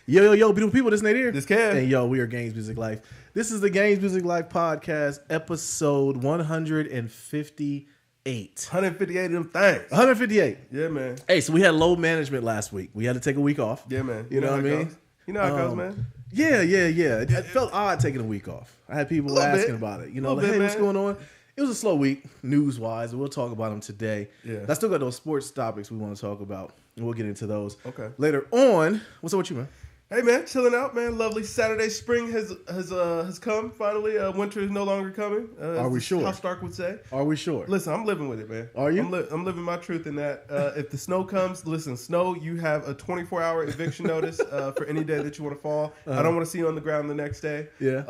Yo, beautiful people, this Nate here. This Kev. And yo, we are Games Music Life. This is the Games Music Life podcast, episode 158. 158 of them things. 158. Yeah, man. Hey, so we had load management last week. We had to take a week off. Yeah, man. You know what I mean? You know how it goes, man. Yeah. It felt odd taking a week off. I had people asking about it. You know, like, hey, what's going on? It was a slow week, news-wise, and we'll talk about them today. Yeah. I still got those sports topics we want to talk about, and we'll get into those later on. What's up with you, man? Hey, man, chilling out, man. Lovely Saturday. Spring has come, finally. Winter is no longer coming. Are we sure? How Stark would say. Are we sure? Listen, I'm living with it, man. Are you? I'm living my truth in that. If the snow comes, listen, snow, you have a 24-hour eviction notice for any day that you want to fall. I don't want to see you on the ground the next day. Yeah.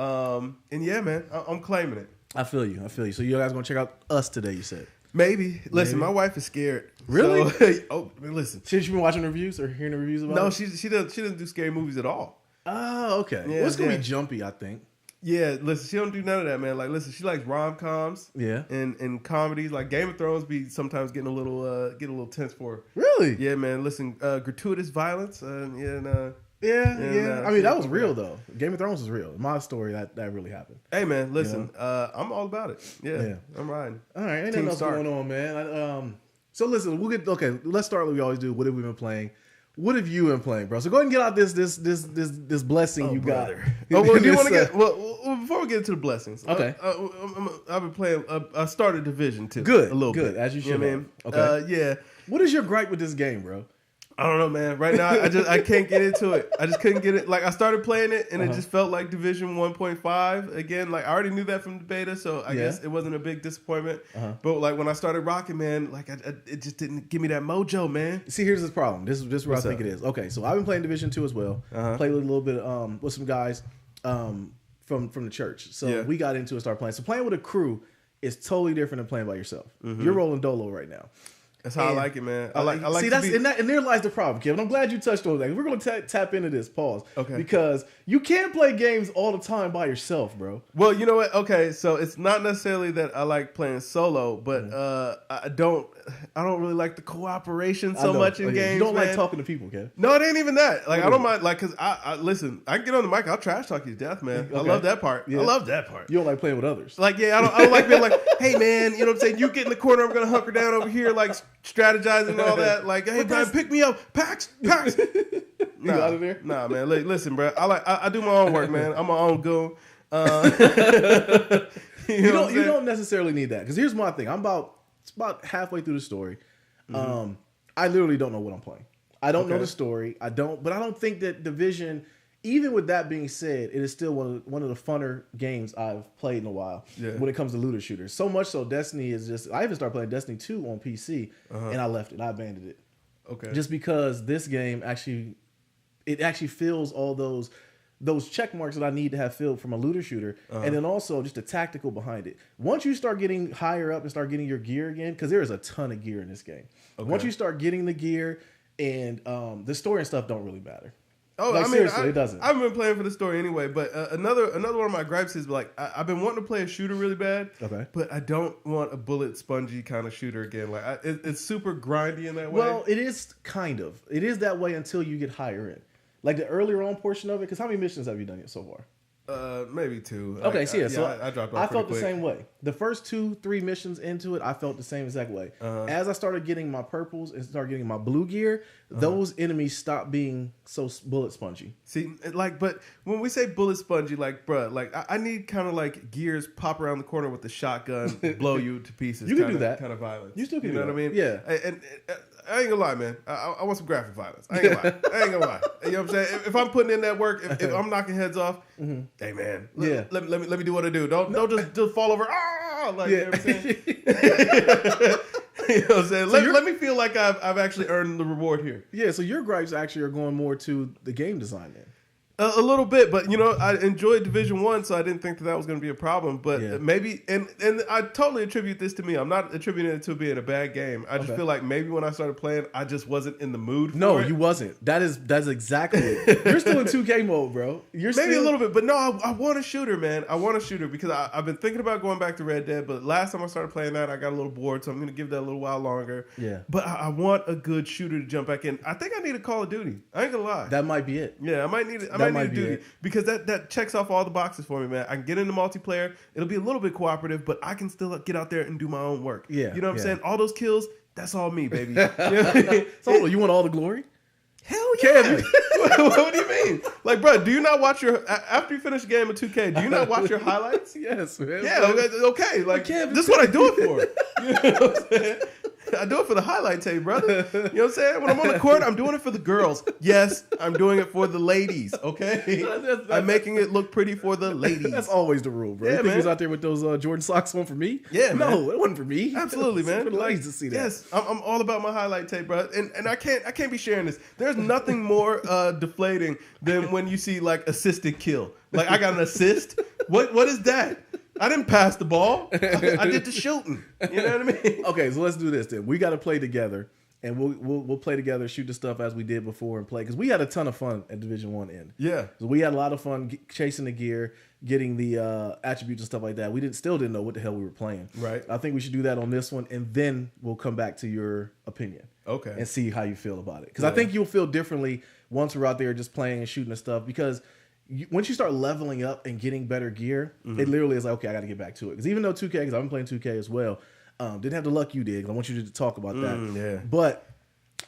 And yeah, man, I'm claiming it. I feel you. So you guys going to check out us today, you said? Maybe. Listen, my wife is scared. Really? So, listen. She's been watching reviews or hearing the reviews about it? No, she doesn't do scary movies at all. Oh, okay. Yeah, well, it's going to be jumpy, I think. Yeah, listen, she don't do none of that, man. Like, listen, she likes rom-coms. Yeah. And comedies. Like, Game of Thrones be sometimes getting a little tense for her. Really? Yeah, man. Listen, gratuitous violence. Yeah. I mean, that was real, though. Game of Thrones was real. My story, that really happened. Hey, man, listen. I'm all about it. Yeah. I'm riding. All right. Ain't nothing else going on, man. So, listen, let's start like we always do. What have we been playing? What have you been playing, bro? So go ahead and get out this blessing you got. Oh, well, do you want to get before we get into the blessings? Okay. I've been playing. I started Division 2. Good. A little bit. As you should. You know what I mean? Okay. Yeah. What is your gripe with this game, bro? I don't know, man. Right now, I can't get into it. I just couldn't get it. Like, I started playing it, and it just felt like Division 1.5 again. Like, I already knew that from the beta, so I guess it wasn't a big disappointment. But like when I started rocking, man, like it just didn't give me that mojo, man. See, here's this problem. This is what I think it is. Okay, so I've been playing Division 2 as well. Played a little bit with some guys from the church. So we got into it, started playing. So playing with a crew is totally different than playing by yourself. You're rolling dolo right now. That's how I like it, man. I like. See, and there lies the problem, Kevin. I'm glad you touched on that. We're going to tap into this. Pause. Okay. Because you can't play games all the time by yourself, bro. Well, you know what? Okay, so it's not necessarily that I like playing solo, but I don't really like the cooperation so much in games. You don't man. like talking to people, Kevin. No, it ain't even that. Like I don't mind. Like, cause I listen. I can get on the mic. I'll trash talk you to death, man. I love that part. Yeah. I love that part. You don't like playing with others. Like, yeah, I don't like being like, hey, man, you know what I'm saying? You get in the corner. I'm gonna hunker down over here, like strategizing and all that. Like, hey, man, pick me up, Pax. You out of there? Nah, man. Listen, bro. I do my own work, man. I'm my own goon. You don't necessarily need that, because here's my thing. It's about halfway through the story. I literally don't know what I'm playing. I don't know the story. But I don't think that Division, even with that being said, it is still one of the funner games I've played in a while when it comes to looter shooters. So much so, Destiny is just. I even started playing Destiny 2 on PC, and I left it. I abandoned it. Okay. Just because this game actually fills all those check marks that I need to have filled from a looter shooter, and then also just the tactical behind it. Once you start getting higher up and start getting your gear again, because there is a ton of gear in this game. Okay. Once you start getting the gear and the story and stuff don't really matter. Oh, like, I mean, seriously, it doesn't. I've been playing for the story anyway, but another one of my gripes is like I've been wanting to play a shooter really bad, but I don't want a bullet spongy kind of shooter again. Like it's super grindy in that way. Well, it is kind of. It is that way until you get higher in. Like the earlier on portion of it, because how many missions have you done yet so far? Maybe 2. Okay, I dropped off. I felt the same way. The first 2-3 missions into it, I felt the same exact way. As I started getting my purples and started getting my blue gear, those enemies stopped being so bullet spongy. See, like, but when we say bullet spongy, like, bruh, like I need kind of like gears pop around the corner with the shotgun, blow you to pieces. You can do that. Kind of violence. You still can do that. What I mean? Yeah. And I ain't gonna lie, man. I want some graphic violence. I ain't gonna lie. You know what I'm saying? If I'm putting in that work, if I'm knocking heads off, hey man, let me do what I do. Don't just fall over. Like, you know what I'm saying? You know what I'm saying? Let me feel like I've actually earned the reward here. Yeah. So your gripes actually are going more to the game design then. A little bit, but I enjoyed Division 1, so I didn't think that was going to be a problem. But maybe, and I totally attribute this to me. I'm not attributing it to being a bad game. I just feel like maybe when I started playing, I just wasn't in the mood for it. No, you wasn't. That's exactly it. You're still in 2K mode, bro. You're maybe a little bit, but no, I want a shooter, man. I want a shooter because I've been thinking about going back to Red Dead, but last time I started playing that, I got a little bored, so I'm going to give that a little while longer. Yeah. But I want a good shooter to jump back in. I think I need a Call of Duty. I ain't going to lie. That might be it. Yeah, I might need it. I might need a Duty. Because that checks off all the boxes for me, man. I can get into multiplayer. It'll be a little bit cooperative, but I can still get out there and do my own work. Yeah, you know what I'm saying? All those kills, that's all me, baby. So you want all the glory? Hell yeah. What do you mean? Like, bro, do you not watch after you finish a game of 2K, do you not watch your highlights? Yes, man. Yeah, okay. Like, this is what I do it for. You know what I'm saying? I do it for the highlight tape, brother. You know what I'm saying? When I'm on the court, I'm doing it for the girls. Yes, I'm doing it for the ladies, okay? I'm making it look pretty for the ladies. That's always the rule, bro. Yeah, you think man. he's out there with those Jordan socks on for me? Yeah, man. No, it wasn't for me. Absolutely, man. For the ladies to see that. Yes, I'm all about my highlight tape, bro. And I can't be sharing this. There's nothing more deflating than when you see like assisted kill. Like I got an assist. What is that? I didn't pass the ball. I did the shooting. You know what I mean? Okay, so let's do this then. We got to play together, and we'll play together, shoot the stuff as we did before, and play because we had a ton of fun at Division 1 end. Yeah, so we had a lot of fun chasing the gear, getting the attributes and stuff like that. We still didn't know what the hell we were playing. Right. I think we should do that on this one, and then we'll come back to your opinion. Okay. And see how you feel about it because I think you'll feel differently once we're out there just playing and shooting the stuff because. Once you start leveling up and getting better gear, it literally is like, okay, I got to get back to it. Because even though 2K, because I've been playing 2K as well, didn't have the luck you did. I want you to talk about that. Yeah. But,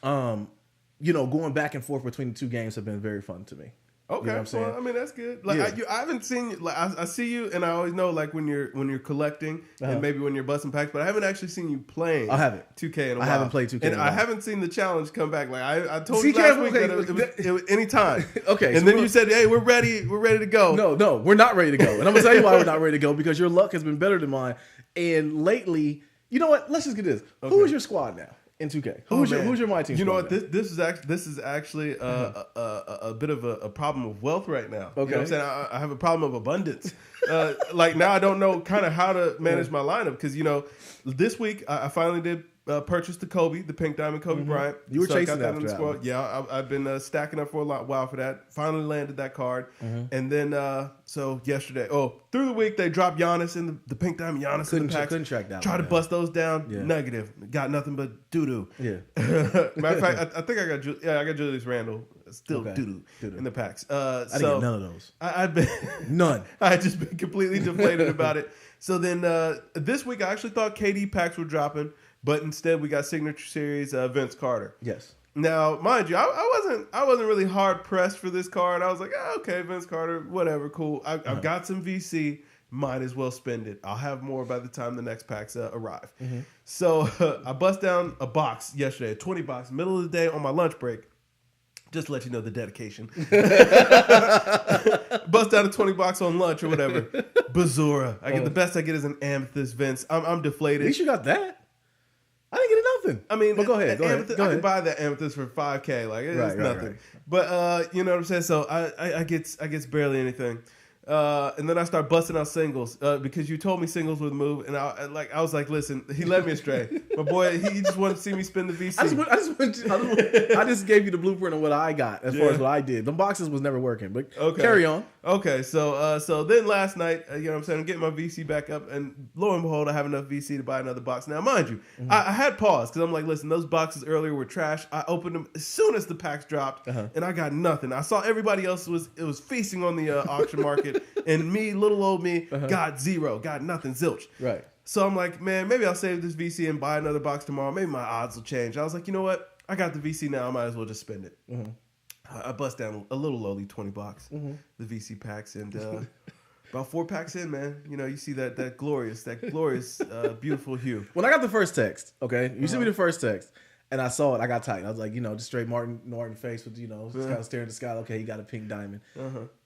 going back and forth between the two games have been very fun to me. Okay, you know what I'm saying? Well, I mean that's good. Like I haven't seen you. Like I see you, and I always know like when you're collecting and maybe when you're busting packs, but I haven't actually seen you playing. I haven't 2K in a while. I haven't played 2K, and in a while. I haven't seen the challenge come back. Like I told you last week that it was anytime. Okay, and then you said, "Hey, we're ready to go." No, we're not ready to go, and I'm gonna tell you why we're not ready to go because your luck has been better than mine. And lately, you know what? Let's just get this. Okay. Who is your squad now? In 2K, who's your my team? You know what? This is actually a bit of a problem of wealth right now. Okay, you know what I'm saying I have a problem of abundance. Like now I don't know kind of how to manage my lineup because this week I finally did purchase the pink diamond Kobe Bryant. You were so chasing I got that after in the squad. that. Yeah, I've been stacking up for a while for that. Finally landed that card, and then so yesterday, through the week they dropped Giannis in the pink diamond Giannis in the packs. Couldn't track that. Try to bust those down. Yeah. Negative. Got nothing but doo doo. Yeah. Matter of fact, I think I got Julius Randle still doo doo in the packs. I didn't get none of those. I've been none. I had just been completely deflated about it. So then this week I actually thought KD packs were dropping. But instead, we got Signature Series Vince Carter. Yes. Now, mind you, I wasn't really hard pressed for this card. I was like, okay, Vince Carter, whatever, cool. I've got some VC, might as well spend it. I'll have more by the time the next packs arrive. So I bust down a box yesterday, a 20 box, middle of the day on my lunch break. Just to let you know the dedication. Bust down a 20 box on lunch or whatever. Bazura. I get the best I get is an Amethyst Vince. I'm deflated. At least you got that. I didn't get nothing. I mean, but go ahead. I can buy that Amethyst for $5K. Like it's nothing. Right. But you know what I'm saying. So I get barely anything. And then I start busting out singles because you told me singles would move, and I was like, listen, he led me astray. My boy, he just wanted to see me spend the VC. I just gave you the blueprint of what I got as far as what I did. The boxes was never working, but carry on. Okay, so then last night, you know what I'm saying, I'm getting my VC back up, and lo and behold, I have enough VC to buy another box. Now, mind you, I had paused because I'm like, listen, those boxes earlier were trash. I opened them as soon as the packs dropped, and I got nothing. I saw everybody else was feasting on the auction market, and me, little old me, got zero, got nothing, zilch. Right. So I'm like, man, maybe I'll save this VC and buy another box tomorrow. Maybe my odds will change. I was like, you know what? I got the VC now. I might as well just spend it. I bust down a little lowly 20 bucks, the VC packs, and about 4 packs in, man, you see that glorious, beautiful hue. When I got the first text, okay, you sent me the first text, and I saw it, I got tight. I was like, just straight Martin face with, just kind of staring at the sky. Okay, he got a pink diamond.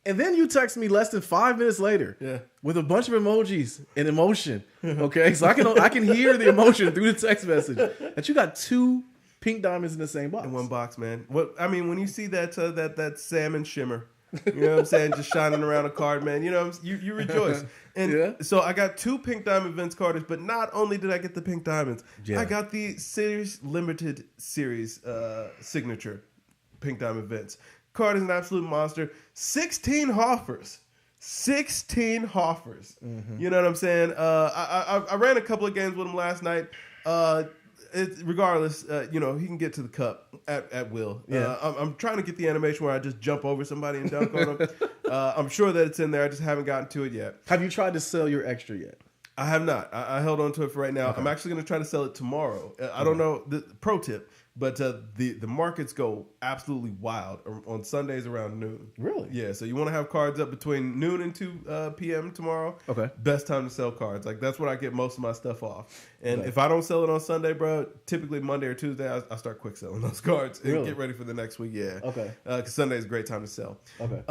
And then you text me less than 5 minutes later with a bunch of emojis and emotion. Okay, so I can hear the emotion through the text message that you got 2 pink diamonds in the same box. In one box, man. What I mean, when you see that salmon shimmer You know what I'm saying? Just shining around a card, man. You know, you rejoice. And so I got 2 Pink Diamond Vince Carters, but not only did I get the Pink Diamonds, I got the Series Limited Series signature Pink Diamond Vince. Card is an absolute monster. 16 Hoffers. 16 Hoffers. You know what I'm saying? I ran a couple of games with him last night. Regardless, you know, he can get to the cup at will. I'm trying to get the animation where I just jump over somebody and dunk on them. I'm sure that it's in there. I just haven't gotten to it yet. Have you tried to sell your extra yet? I have not. I held on to it for right now. Okay. I'm actually going to try to sell it tomorrow. I don't know. Pro tip. But the markets go absolutely wild on Sundays around noon. Really? Yeah. So you want to have cards up between noon and 2 p.m. tomorrow. Okay. Best time to sell cards. Like that's when I get most of my stuff off. And if I don't sell it on Sunday, bro, typically Monday or Tuesday, I start quick selling those cards and get ready for the next week. Yeah. Okay. Because Sunday is a great time to sell. Okay.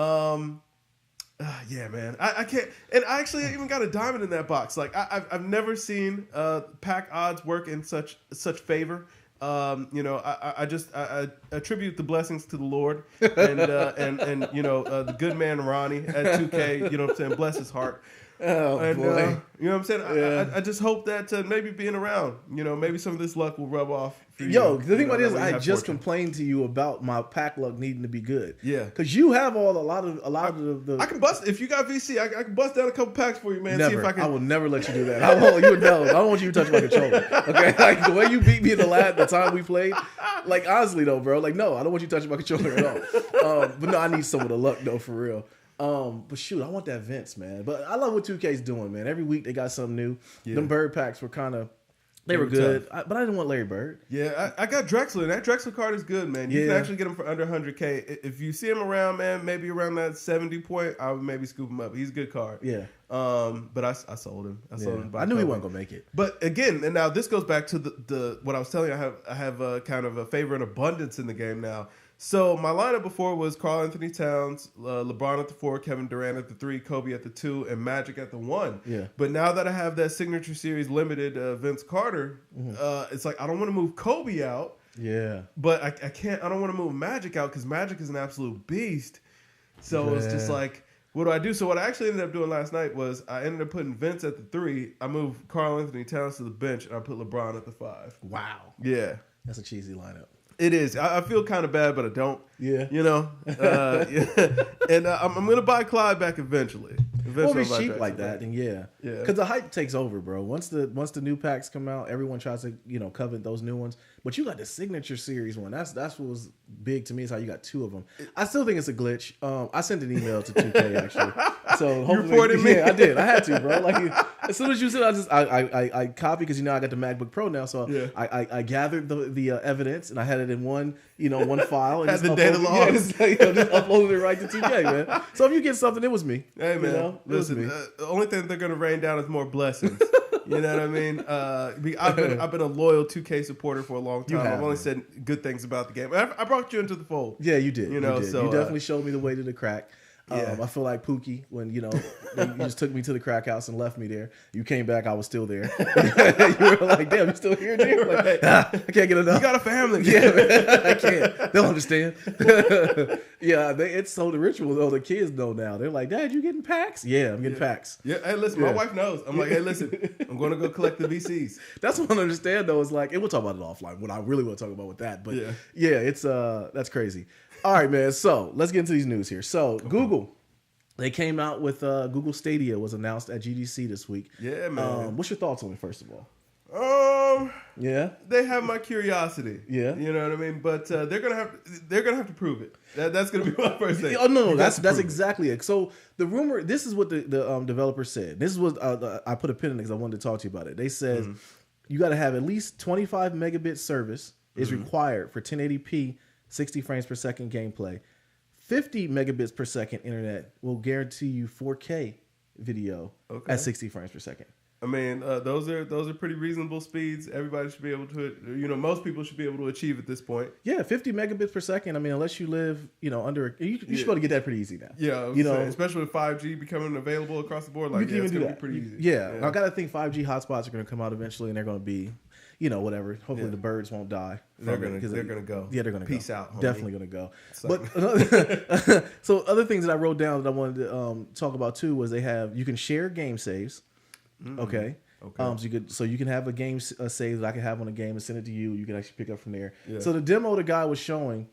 Yeah, man. I can't. And I actually even got a diamond in that box. Like I've never seen pack odds work in such favor. You know, I attribute the blessings to the Lord and you know the good man Ronnie at 2K. You know what I'm saying? Bless his heart. Oh, and, boy. You know what I'm saying? Yeah. I just hope that maybe being around, you know, maybe some of this luck will rub off. For Yo, you. The thing about it is, I just fortune. complained to you about my pack luck needing to be good. Yeah, because you have a lot of the. I can bust if you got VC. I can bust down a couple packs for you, man. Never. See if I can. I will never let you do that. I don't want you to touch my controller. Okay, like the way you beat me the time we played. Like honestly though, bro. Like no, I don't want you touching my controller at all. But no, I need some of the luck though, for real. But shoot, I want that Vince, man. But I love what 2K's doing, man. Every week they got something new. Yeah. Them Bird packs were kind of, they were good. But I didn't want Larry Bird. Yeah, I got Drexler. That Drexler card is good, man. You can actually get him for under 100K. If you see him around, man, maybe around that 70 point, I would maybe scoop him up. He's a good card. Yeah. But I sold him. I sold him. I knew he wasn't gonna make it. But again, and now this goes back to the what I was telling you. I have a kind of a favor and abundance in the game now. So my lineup before was Karl Anthony Towns, LeBron at the 4, Kevin Durant at the 3, Kobe at the 2, and Magic at the 1. Yeah. But now that I have that Signature Series limited Vince Carter, it's like I don't want to move Kobe out. Yeah. But I can't. I don't want to move Magic out because Magic is an absolute beast. So it's just like, what do I do? So what I actually ended up doing last night was I ended up putting Vince at the 3. I moved Karl Anthony Towns to the bench, and I put LeBron at the 5. Wow. Yeah. That's a cheesy lineup. It is. I feel kind of bad, but I don't. Yeah. You know? Yeah. And I'm going to buy Clyde back eventually. Well, be cheap like that, then yeah. Because the hype takes over, bro. Once the new packs come out, everyone tries to, you know, covet those new ones. But you got the Signature Series one. That's what was big to me, is how you got 2 of them. I still think it's a glitch. I sent an email to 2K, actually. So hopefully, you reported me? Yeah, I did. I had to, bro. Like, as soon as you said, I copied, because, you know, I got the MacBook Pro now. So I gathered the evidence, and I had it in one file. And had the data log. Yeah, just uploaded it right to 2K, man. So if you get something, it was me. Hey, man. You know? Listen, the only thing they're going to rain down is more blessings. You know what I mean? I've been a loyal 2K supporter for a long time. I've only said good things about the game. I brought you into the fold. Yeah, you did. You know, you did. so you definitely showed me the way to the crack. I feel like Pookie when, you know, you just took me to the crack house and left me there. You came back, I was still there. You were like, damn, you still here, dude? Like, I can't get enough. You got a family. Yeah, man, I can't. They'll understand. It's so the ritual, though. The kids know now. They're like, Dad, you getting packs? Yeah, I'm getting packs. Yeah, hey, listen, my wife knows. I'm like, hey, listen, I'm going to go collect the VCs. That's what I understand, though. Is like, and we'll talk about it offline, what I really want to talk about with that. But yeah, it's that's crazy. All right, man. So let's get into these news here. So Google, they came out with Google Stadia was announced at GDC this week. Yeah, man. What's your thoughts on it, first of all? They have my curiosity. Yeah, you know what I mean. But they're gonna have to prove it. That's gonna be my first thing. Oh no, that's exactly it. So the rumor, this is what the developer said. This is what I put a pin in because I wanted to talk to you about it. They said you got to have at least 25 megabit service is required for 1080p, 60 frames per second gameplay. 50 megabits per second internet will guarantee you 4K video at 60 frames per second. I mean, those are pretty reasonable speeds. Everybody should be able to, you know, most people should be able to achieve at this point. Yeah, 50 megabits per second. I mean, unless you live, you know, under, you should be able to get that pretty easy now. Yeah, you know, especially with 5G becoming available across the board, like it's going to be pretty easy. Yeah, I got to think 5G hotspots are going to come out eventually, and they're going to be, whatever. Hopefully the birds won't die. They're gonna go. Yeah, they're gonna Peace go. out, homie. Definitely gonna go. But so other things that I wrote down that I wanted to talk about too was you can share game saves. Okay. So you can have a game save that I can have on a game and send it to you. You can actually pick up from there. Yeah. So the demo the guy was showing,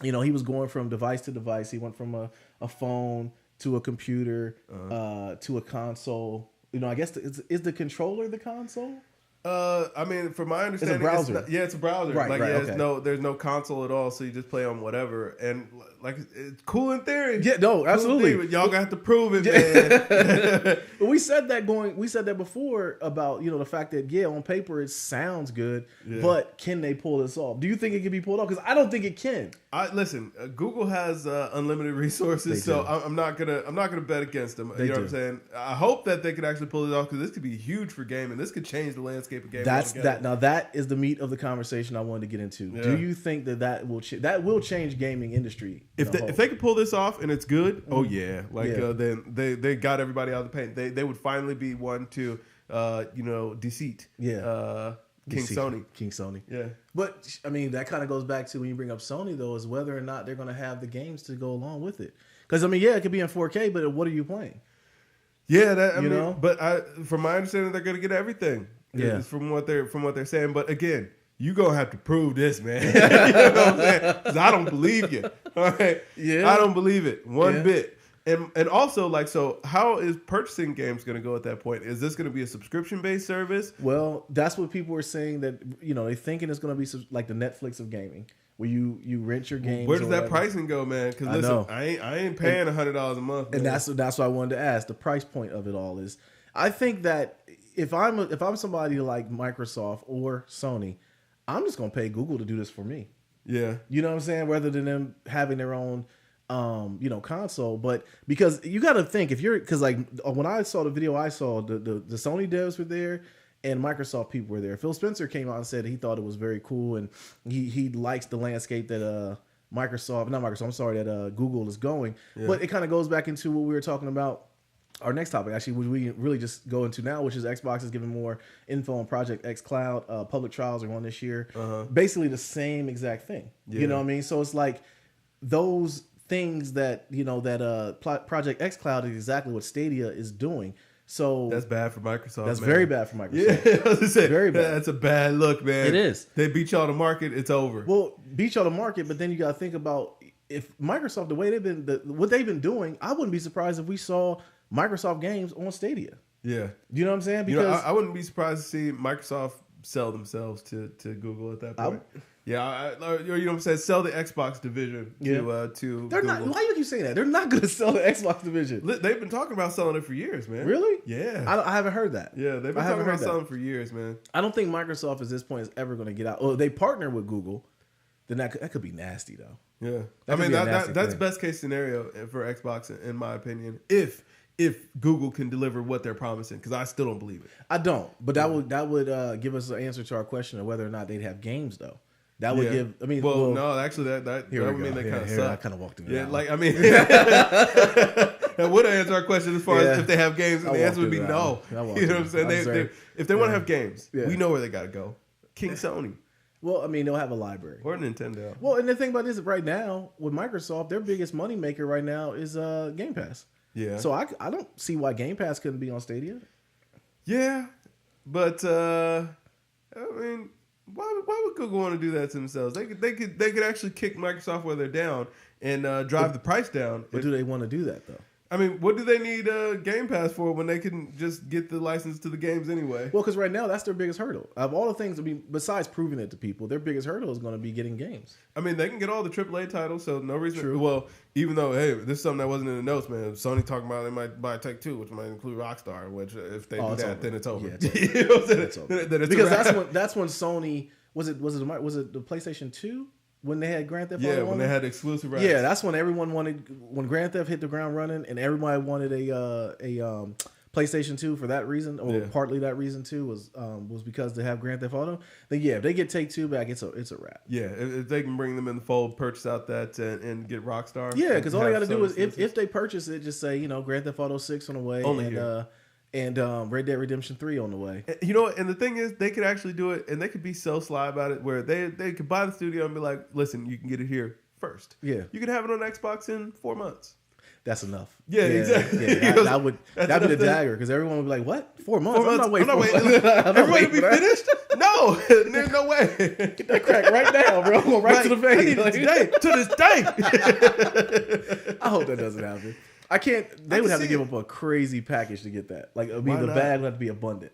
he was going from device to device. He went from a phone to a computer to a console. I guess is the controller the console? I mean, from my understanding, it's a browser. It's a browser. Right, there's no console at all, so you just play on whatever. And it's cool in theory. Yeah, no, absolutely. But y'all got to prove it, man. But we said that before about the fact that on paper it sounds good, but can they pull this off? Do you think it can be pulled off? Because I don't think it can. Listen, Google has unlimited resources, so I'm not gonna bet against them. You know what I'm saying? I hope that they could actually pull it off because this could be huge for gaming. This could change the landscape. Now that is the meat of the conversation I wanted to get into. Do you think that will change gaming industry? If they could pull this off and it's good, then they got everybody out of the paint. They would finally be one to deceit. King Sony. Yeah. But I mean that kind of goes back to when you bring up Sony though, is whether or not they're going to have the games to go along with it. Because it could be in 4K, but what are you playing? Yeah, but from my understanding, they're going to get everything. Yeah, from what they're saying. But again, you gonna have to prove this, man. You know what I'm saying? 'Cause I don't believe you. All right. Yeah. I don't believe it one bit. And also so how is purchasing games going to go at that point? Is this going to be a subscription based service? Well, that's what people were saying that they're thinking it's going to be like the Netflix of gaming. Where you rent your games. Where does that pricing go, man? Because listen, I ain't paying $100 a month. Man. And that's what I wanted to ask. The price point of it all is. I think that if I'm somebody like Microsoft or Sony, I'm just gonna pay Google to do this for me. Yeah, you know what I'm saying. Rather than them having their own, console. But because you got to think because when I saw the video, I saw the Sony devs were there. And Microsoft people were there. Phil Spencer came out and said he thought it was very cool, and he likes the landscape that that Google is going. Yeah. But it kind of goes back into what we were talking about. Our next topic, actually, which we really just go into now, which is Xbox is giving more info on Project X Cloud. Public trials are going this year. Basically the same exact thing. Yeah. You know what I mean? So it's like those things that Project X Cloud is exactly what Stadia is doing. So that's bad for Microsoft. That's very bad for Microsoft. Yeah, I was gonna say, very bad. That's a bad look, man. It is. They beat y'all to market. It's over. Well, beat y'all to market, but then you got to think about if Microsoft, the way what they've been doing. I wouldn't be surprised if we saw Microsoft games on Stadia. Yeah, you know what I'm saying? Because I wouldn't be surprised to see Microsoft sell themselves to Google at that point. You know what I'm saying? Sell the Xbox division to They're Google. not. Why you keep saying that? They're not going to sell the Xbox division. They've been talking about selling it for years, man. Really? Yeah. I haven't heard that. Yeah, they've been talking about selling for years, man. I don't think Microsoft at this point is ever going to get out. Well, they partner with Google. Then that could be nasty, though. Yeah. That's best case scenario for Xbox, in my opinion, if Google can deliver what they're promising, because I still don't believe it. I don't. But that would give us an answer to our question of whether or not they'd have games, though. That would give. I mean, no, actually, that would mean they kind of suck. I kind of walked into that. Yeah, that would answer our question as far as if they have games, and the answer would be no. You know what I'm saying? If they want to have games, we know where they got to go. King Sony. Well, I mean, they'll have a library. Or Nintendo. Well, and the thing about this is right now, with Microsoft, their biggest moneymaker right now is Game Pass. Yeah. So I don't see why Game Pass couldn't be on Stadia. Yeah, but I mean, why would Google want to do that to themselves? They could actually kick Microsoft where they're down and drive the price down. But do they want to do that though? I mean, what do they need Game Pass for when they can just get the license to the games anyway? Well, because right now that's their biggest hurdle. Of all the things, I mean, besides proving it to people, their biggest hurdle is going to be getting games. I mean, they can get all the AAA titles, so no reason. True. Well, even though, hey, this is something that wasn't in the notes, man. Sony talking about they might buy Take-Two, which might include Rockstar, which if they do that, then it's over. Yeah, it's over. You know what I'm saying? It's over. Because that's when Sony was it the PlayStation 2? When they had Grand Theft Auto? Yeah, when they had exclusive rights. Yeah, that's when everyone wanted, when Grand Theft hit the ground running, and everybody wanted a PlayStation 2 for that reason, or partly that reason too, was because they have Grand Theft Auto. Then if they get Take-Two back, it's a wrap. Yeah, if they can bring them in the fold, purchase out that and get Rockstar. Yeah, because all they got to do is if they purchase it, just say Grand Theft Auto 6 on the way, only And Red Dead Redemption 3 on the way. You know, and the thing is, they could actually do it, and they could be so sly about it, where they could buy the studio and be like, listen, you can get it here first. Yeah. You can have it on Xbox in 4 months. That's enough. Yeah, exactly. Yeah, that'd be the dagger, because everyone would be like, what? 4 months? 4 months? I'm not waiting. Everybody would be finished? No, there's no way. Get that crack right now, bro. Go right to the vein. To this day. I hope that doesn't happen. I can't. They would have to give up a crazy package to get that. Like, I mean, the bag would have to be abundant.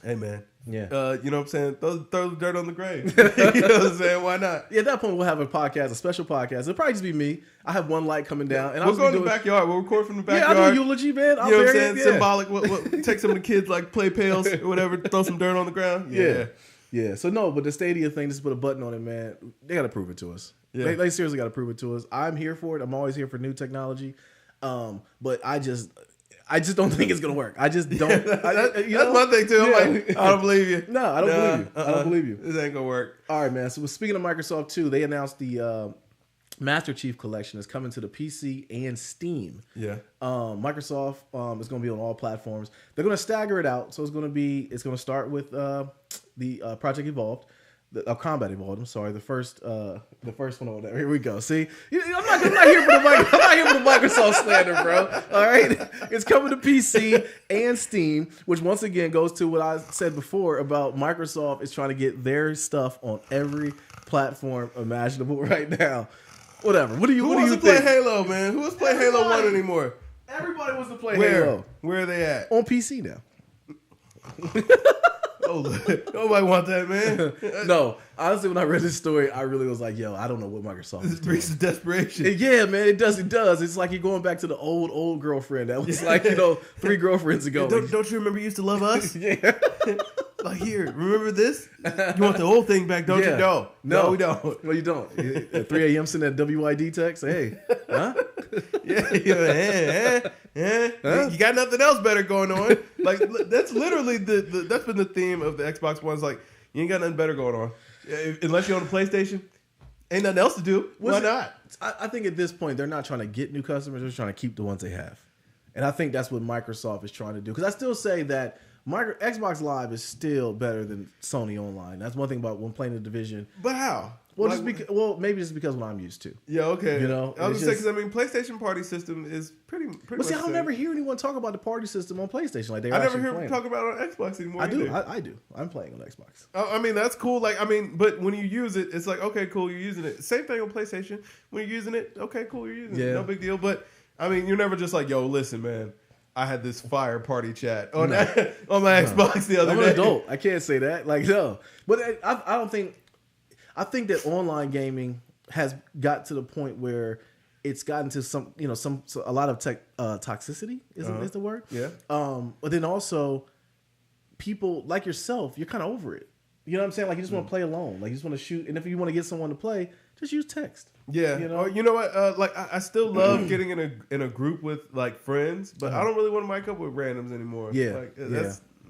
Hey, man. Yeah. You know what I'm saying? Throw the dirt on the grave. You know what I'm saying? Why not? Yeah, at that point, we'll have a podcast, a special podcast. It'll probably just be me. I have one light coming down. And we'll go in the backyard. We'll record from the backyard. Yeah, I'll do a eulogy, man. You know what I'm saying? Symbolic. We'll take some of the kids, like, play pails or whatever, throw some dirt on the ground. Yeah. So, no, but the Stadia thing, just put a button on it, man. They got to prove it to us. Yeah. They seriously got to prove it to us. I'm here for it. I'm always here for new technology. But I just don't think it's gonna work. I just don't. That's my thing too. I'm like, I don't believe you. No, I don't believe you. I don't believe you. This ain't gonna work. All right, man. So speaking of Microsoft too, they announced the Master Chief Collection is coming to the PC and Steam. Yeah. Microsoft is gonna be on all platforms. They're gonna stagger it out. So it's gonna start with the Project Evolved. Combat Evolved. I'm sorry, the first one over there. Here we go. See, I'm not here for the Microsoft slander, bro. All right, it's coming to PC and Steam, which once again goes to what I said before about Microsoft is trying to get their stuff on every platform imaginable right now. Whatever. Who wants to play Halo, man? Who wants to play Halo 1 anymore? Everybody wants to play Halo. Where are they at? On PC now. Oh, nobody want that, man. No, honestly, when I read this story, I really was like, yo, I don't know what Microsoft is doing. This brings desperation. Yeah, man, it does. It's like you're going back to the old girlfriend that was like, 3 girlfriends ago. Don't you remember you used to love us? Yeah. Like, here, remember this? You want the old thing back, don't you? No, we don't. No, you don't. At 3 a.m. sending that WYD text, hey, huh? You got nothing else better going on. Like, that's literally that's been the theme of the Xbox One's like, you ain't got nothing better going on. Unless you're on the PlayStation, ain't nothing else to do. Why not? I think at this point, they're not trying to get new customers. They're trying to keep the ones they have. And I think that's what Microsoft is trying to do. Because I still say that Xbox Live is still better than Sony Online. That's one thing about when playing the Division. But how? Well, maybe just because what I'm used to. Yeah, okay. You know, I was just saying, because PlayStation party system is pretty. But see, I'll never hear anyone talk about the party system on PlayStation. Like I never hear them talk about it on Xbox anymore. I do. I do. I'm playing on Xbox. I mean, that's cool. Like, but when you use it, it's like, okay, cool, you're using it. Same thing on PlayStation. When you're using it, okay, cool, you're using it. No big deal. But I mean, you're never just like, yo, listen, man. I had this fire party chat on my Xbox the other day. I'm an adult. I can't say that. Like, no. But I don't think. I think that online gaming has got to the point where it's gotten to a lot of toxicity is the word. Yeah. But then also people like yourself, you're kind of over it. You know what I'm saying? Like, you just want to play alone. Like, you just want to shoot. And if you want to get someone to play, just use text. Yeah. You know what? Like, I still love getting in a group with like friends, but I don't really want to mic up with randoms anymore. Yeah. Like,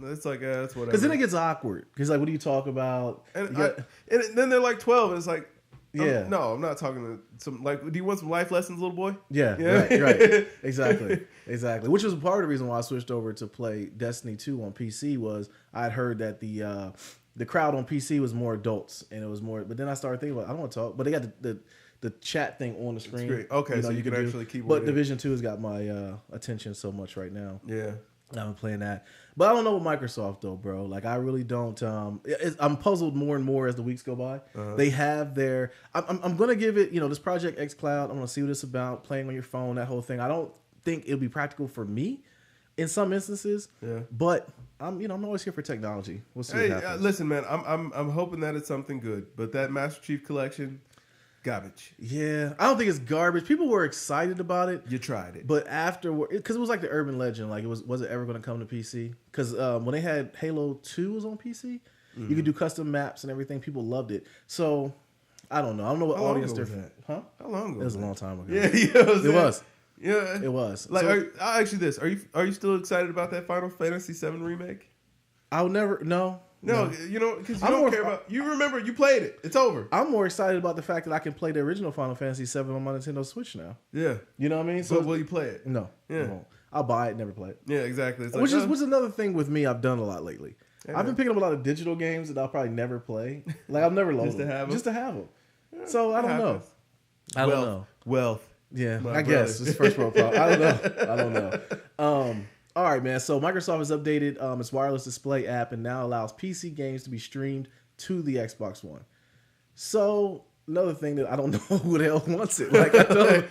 it's like that's whatever. Because then it gets awkward. Because like, what do you talk about? And then they're like 12. And it's like, I'm not talking to some like. Do you want some life lessons, little boy? Yeah. Right. Exactly. Which was part of the reason why I switched over to play Destiny 2 on PC. Was I'd heard that the crowd on PC was more adults and it was more. But then I started thinking about I don't want to talk. But they got the chat thing on the screen. Great. Okay, so you can actually keep. But Division 2 has got my attention so much right now. Yeah. I've been playing that. But I don't know with Microsoft, though, bro. Like, I really don't. I'm puzzled more and more as the weeks go by. They have their... I'm going to give it, this Project X Cloud. I'm going to see what it's about, playing on your phone, that whole thing. I don't think it'll be practical for me in some instances. Yeah. But, I'm always here for technology. We'll see what happens. Listen, man, I'm hoping that it's something good. But that Master Chief Collection... garbage. Yeah, I don't think it's garbage. People were excited about it. You tried it, but afterward, because it was like the urban legend. Like, was it ever going to come to PC? Because when they had Halo 2 was on PC, you could do custom maps and everything. People loved it. So I don't know. I don't know what audience they're. Huh? How long ago? It was a long time ago. Yeah, it was. Yeah, it was. Like, I'll ask you this: Are you still excited about that Final Fantasy VII remake? I'll never. No. No, because you don't care about. You remember, you played it. It's over. I'm more excited about the fact that I can play the original Final Fantasy VII on my Nintendo Switch now. Yeah, you know what I mean. So, but will you play it? No. Yeah. I'll buy it, never play it. Yeah, exactly. It's which is another thing with me I've done a lot lately. Yeah, I've been picking up a lot of digital games that I'll probably never play. Like I've never loaded just to have them. Yeah, so I don't know. I don't know. Wealth. Yeah, I guess it's first world problem. I don't know. All right, man. So Microsoft has updated its wireless display app and now allows PC games to be streamed to the Xbox One. So another thing that I don't know who the hell wants it. Like I don't,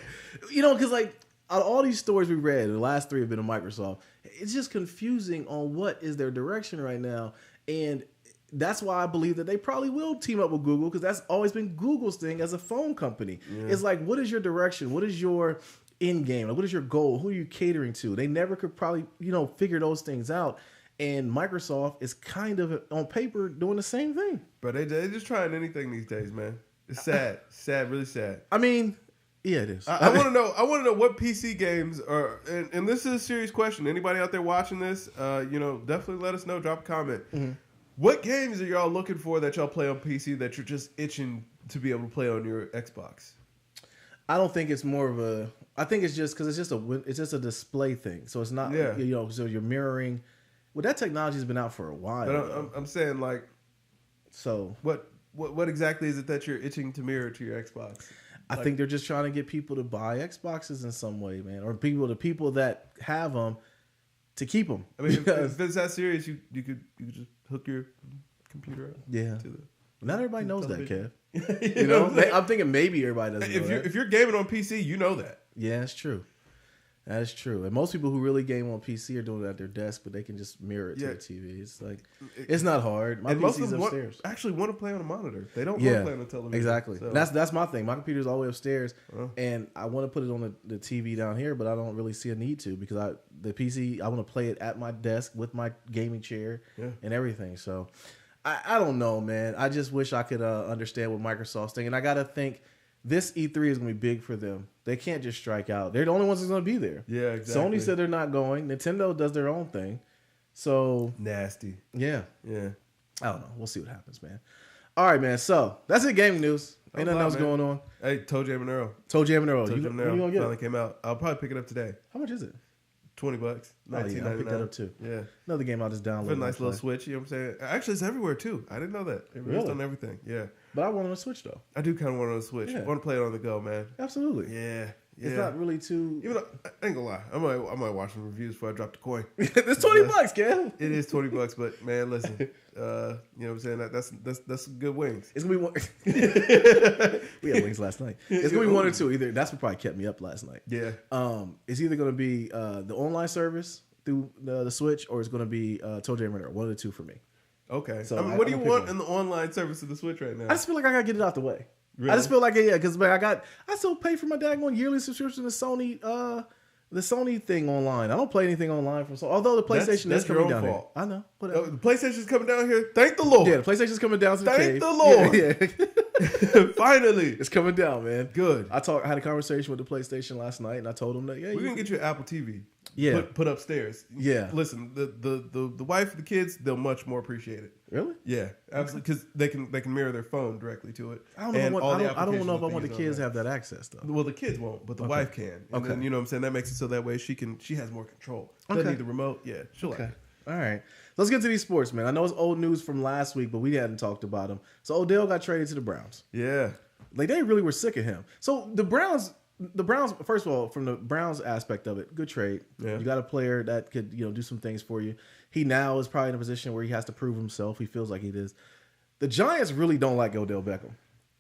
because like out of all these stories we read, the last 3 have been of Microsoft. It's just confusing on what is their direction right now, and that's why I believe that they probably will team up with Google, because that's always been Google's thing as a phone company. Yeah. It's like, what is your direction? What is your end game? Like, what is your goal? Who are you catering to? They never could probably, figure those things out. And Microsoft is kind of on paper doing the same thing. But they're just trying anything these days, man. It's sad. Sad, really sad. I mean, yeah, it is. I want to know. I want to know what PC games are. And this is a serious question. Anybody out there watching this? Definitely let us know. Drop a comment. Mm-hmm. What games are y'all looking for that y'all play on PC that you're just itching to be able to play on your Xbox? I don't think it's more of a. I think it's just because it's just a display thing. So it's not. Yeah. So you're mirroring. Well, that technology has been out for a while. But I'm saying like. So what exactly is it that you're itching to mirror to your Xbox? I think they're just trying to get people to buy Xboxes in some way, man, or the people that have them to keep them. I mean, if it's that serious, you could just hook your computer up. Yeah. Not everybody knows television. That, Kev. I'm thinking maybe everybody doesn't know that. If you're gaming on PC, you know that. Yeah, that's true. That is true. And most people who really game on PC are doing it at their desk, but they can just mirror it to their TV. It's like, it's not hard. My PC's upstairs. Actually want to play on a monitor. They don't want to play on a television. Exactly. So. That's my thing. My computer's all the way upstairs, and I want to put it on the TV down here, but I don't really see a need to, because the PC, I want to play it at my desk with my gaming chair and everything. So I don't know, man. I just wish I could understand what Microsoft's thinking. And I got to think this E3 is going to be big for them. They can't just strike out. They're the only ones that's going to be there. Yeah, exactly. Sony said they're not going. Nintendo does their own thing. So nasty. Yeah. Yeah. I don't know. We'll see what happens, man. All right, man. So that's it. Gaming news. Ain't nothing else going on. Hey, Toe Jam and Earl. Toe Jam and Earl. Toe Jam and Earl. When you gonna get finally came out. I'll probably pick it up today. How much is it? $20. Oh, yeah, I'll pick that up too. Yeah. Another game I'll just download. For a nice little Switch, you know what I'm saying? Actually, it's everywhere too. I didn't know that. It's really? On everything. Yeah. But I want it on a Switch though. I do kind of want it on a Switch. I want to play it on the go, man. Absolutely. Yeah. Yeah. It's not really too. Even though, I ain't gonna lie, I might watch some reviews before I drop the coin. It's $20, Kev. It is $20, but man, listen, you know what I'm saying? That's some good wings. It's gonna be one. We had wings last night. It's gonna be one or two. Either that's what probably kept me up last night. Yeah. It's either gonna be the online service through the Switch, or it's gonna be Toe Jam and Earl. One of the two for me. Okay. So what do you want in the online service of the Switch right now? I just feel like I gotta get it out the way. Really? I just feel like because I still pay for my daggone yearly subscription to Sony, the Sony thing online. I don't play anything online from Sony. Although the PlayStation is coming down here. I know. Whatever. The PlayStation's coming down here. Thank the Lord. Yeah, the PlayStation's coming down to the cave. Thank the Lord. Yeah. Finally, it's coming down, man. Good. I had a conversation with the PlayStation last night, and I told them that we're gonna get you an Apple TV. Yeah, put upstairs. Yeah. Listen, the wife, the kids, they'll much more appreciate it. Really? Yeah, absolutely. Because they can mirror their phone directly to it. I don't know if I want the kids to have that access though. Well, the kids won't, but the wife can. And then, you know what I'm saying? That makes it so that way she has more control. Doesn't need the remote. Yeah, she'll like it. All right. Let's get to these sports, man. I know it's old news from last week, but we hadn't talked about him. So Odell got traded to the Browns. Yeah. Like they really were sick of him. So the Browns, first of all, from the Browns aspect of it, good trade. Yeah. You got a player that could, do some things for you. He now is probably in a position where he has to prove himself. He feels like he is. The Giants really don't like Odell Beckham.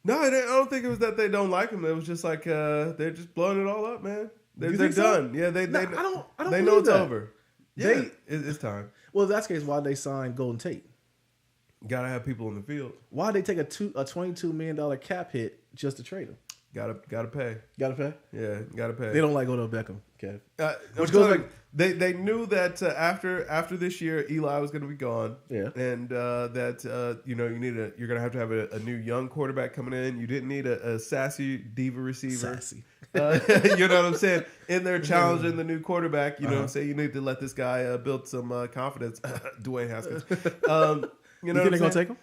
No, I don't think it was that they don't like him. It was just like they're just blowing it all up, man. They're done. So? Yeah, they know it's over. Yeah, it's time. Well, if that's the case, why'd they sign Golden Tate? Gotta have people in the field. Why'd they take a $22 million cap hit just to trade him? Gotta pay. Gotta pay? Yeah, gotta pay. They don't like Odell Beckham, Kev. Which goes like they knew that after this year Eli was gonna be gone. Yeah. And that you're gonna have a new young quarterback coming in. You didn't need a sassy diva receiver. Sassy. You know what I'm saying? In there challenging the new quarterback, you know what I'm saying? You need to let this guy build some confidence. Dwayne Haskins. You think they're gonna take him?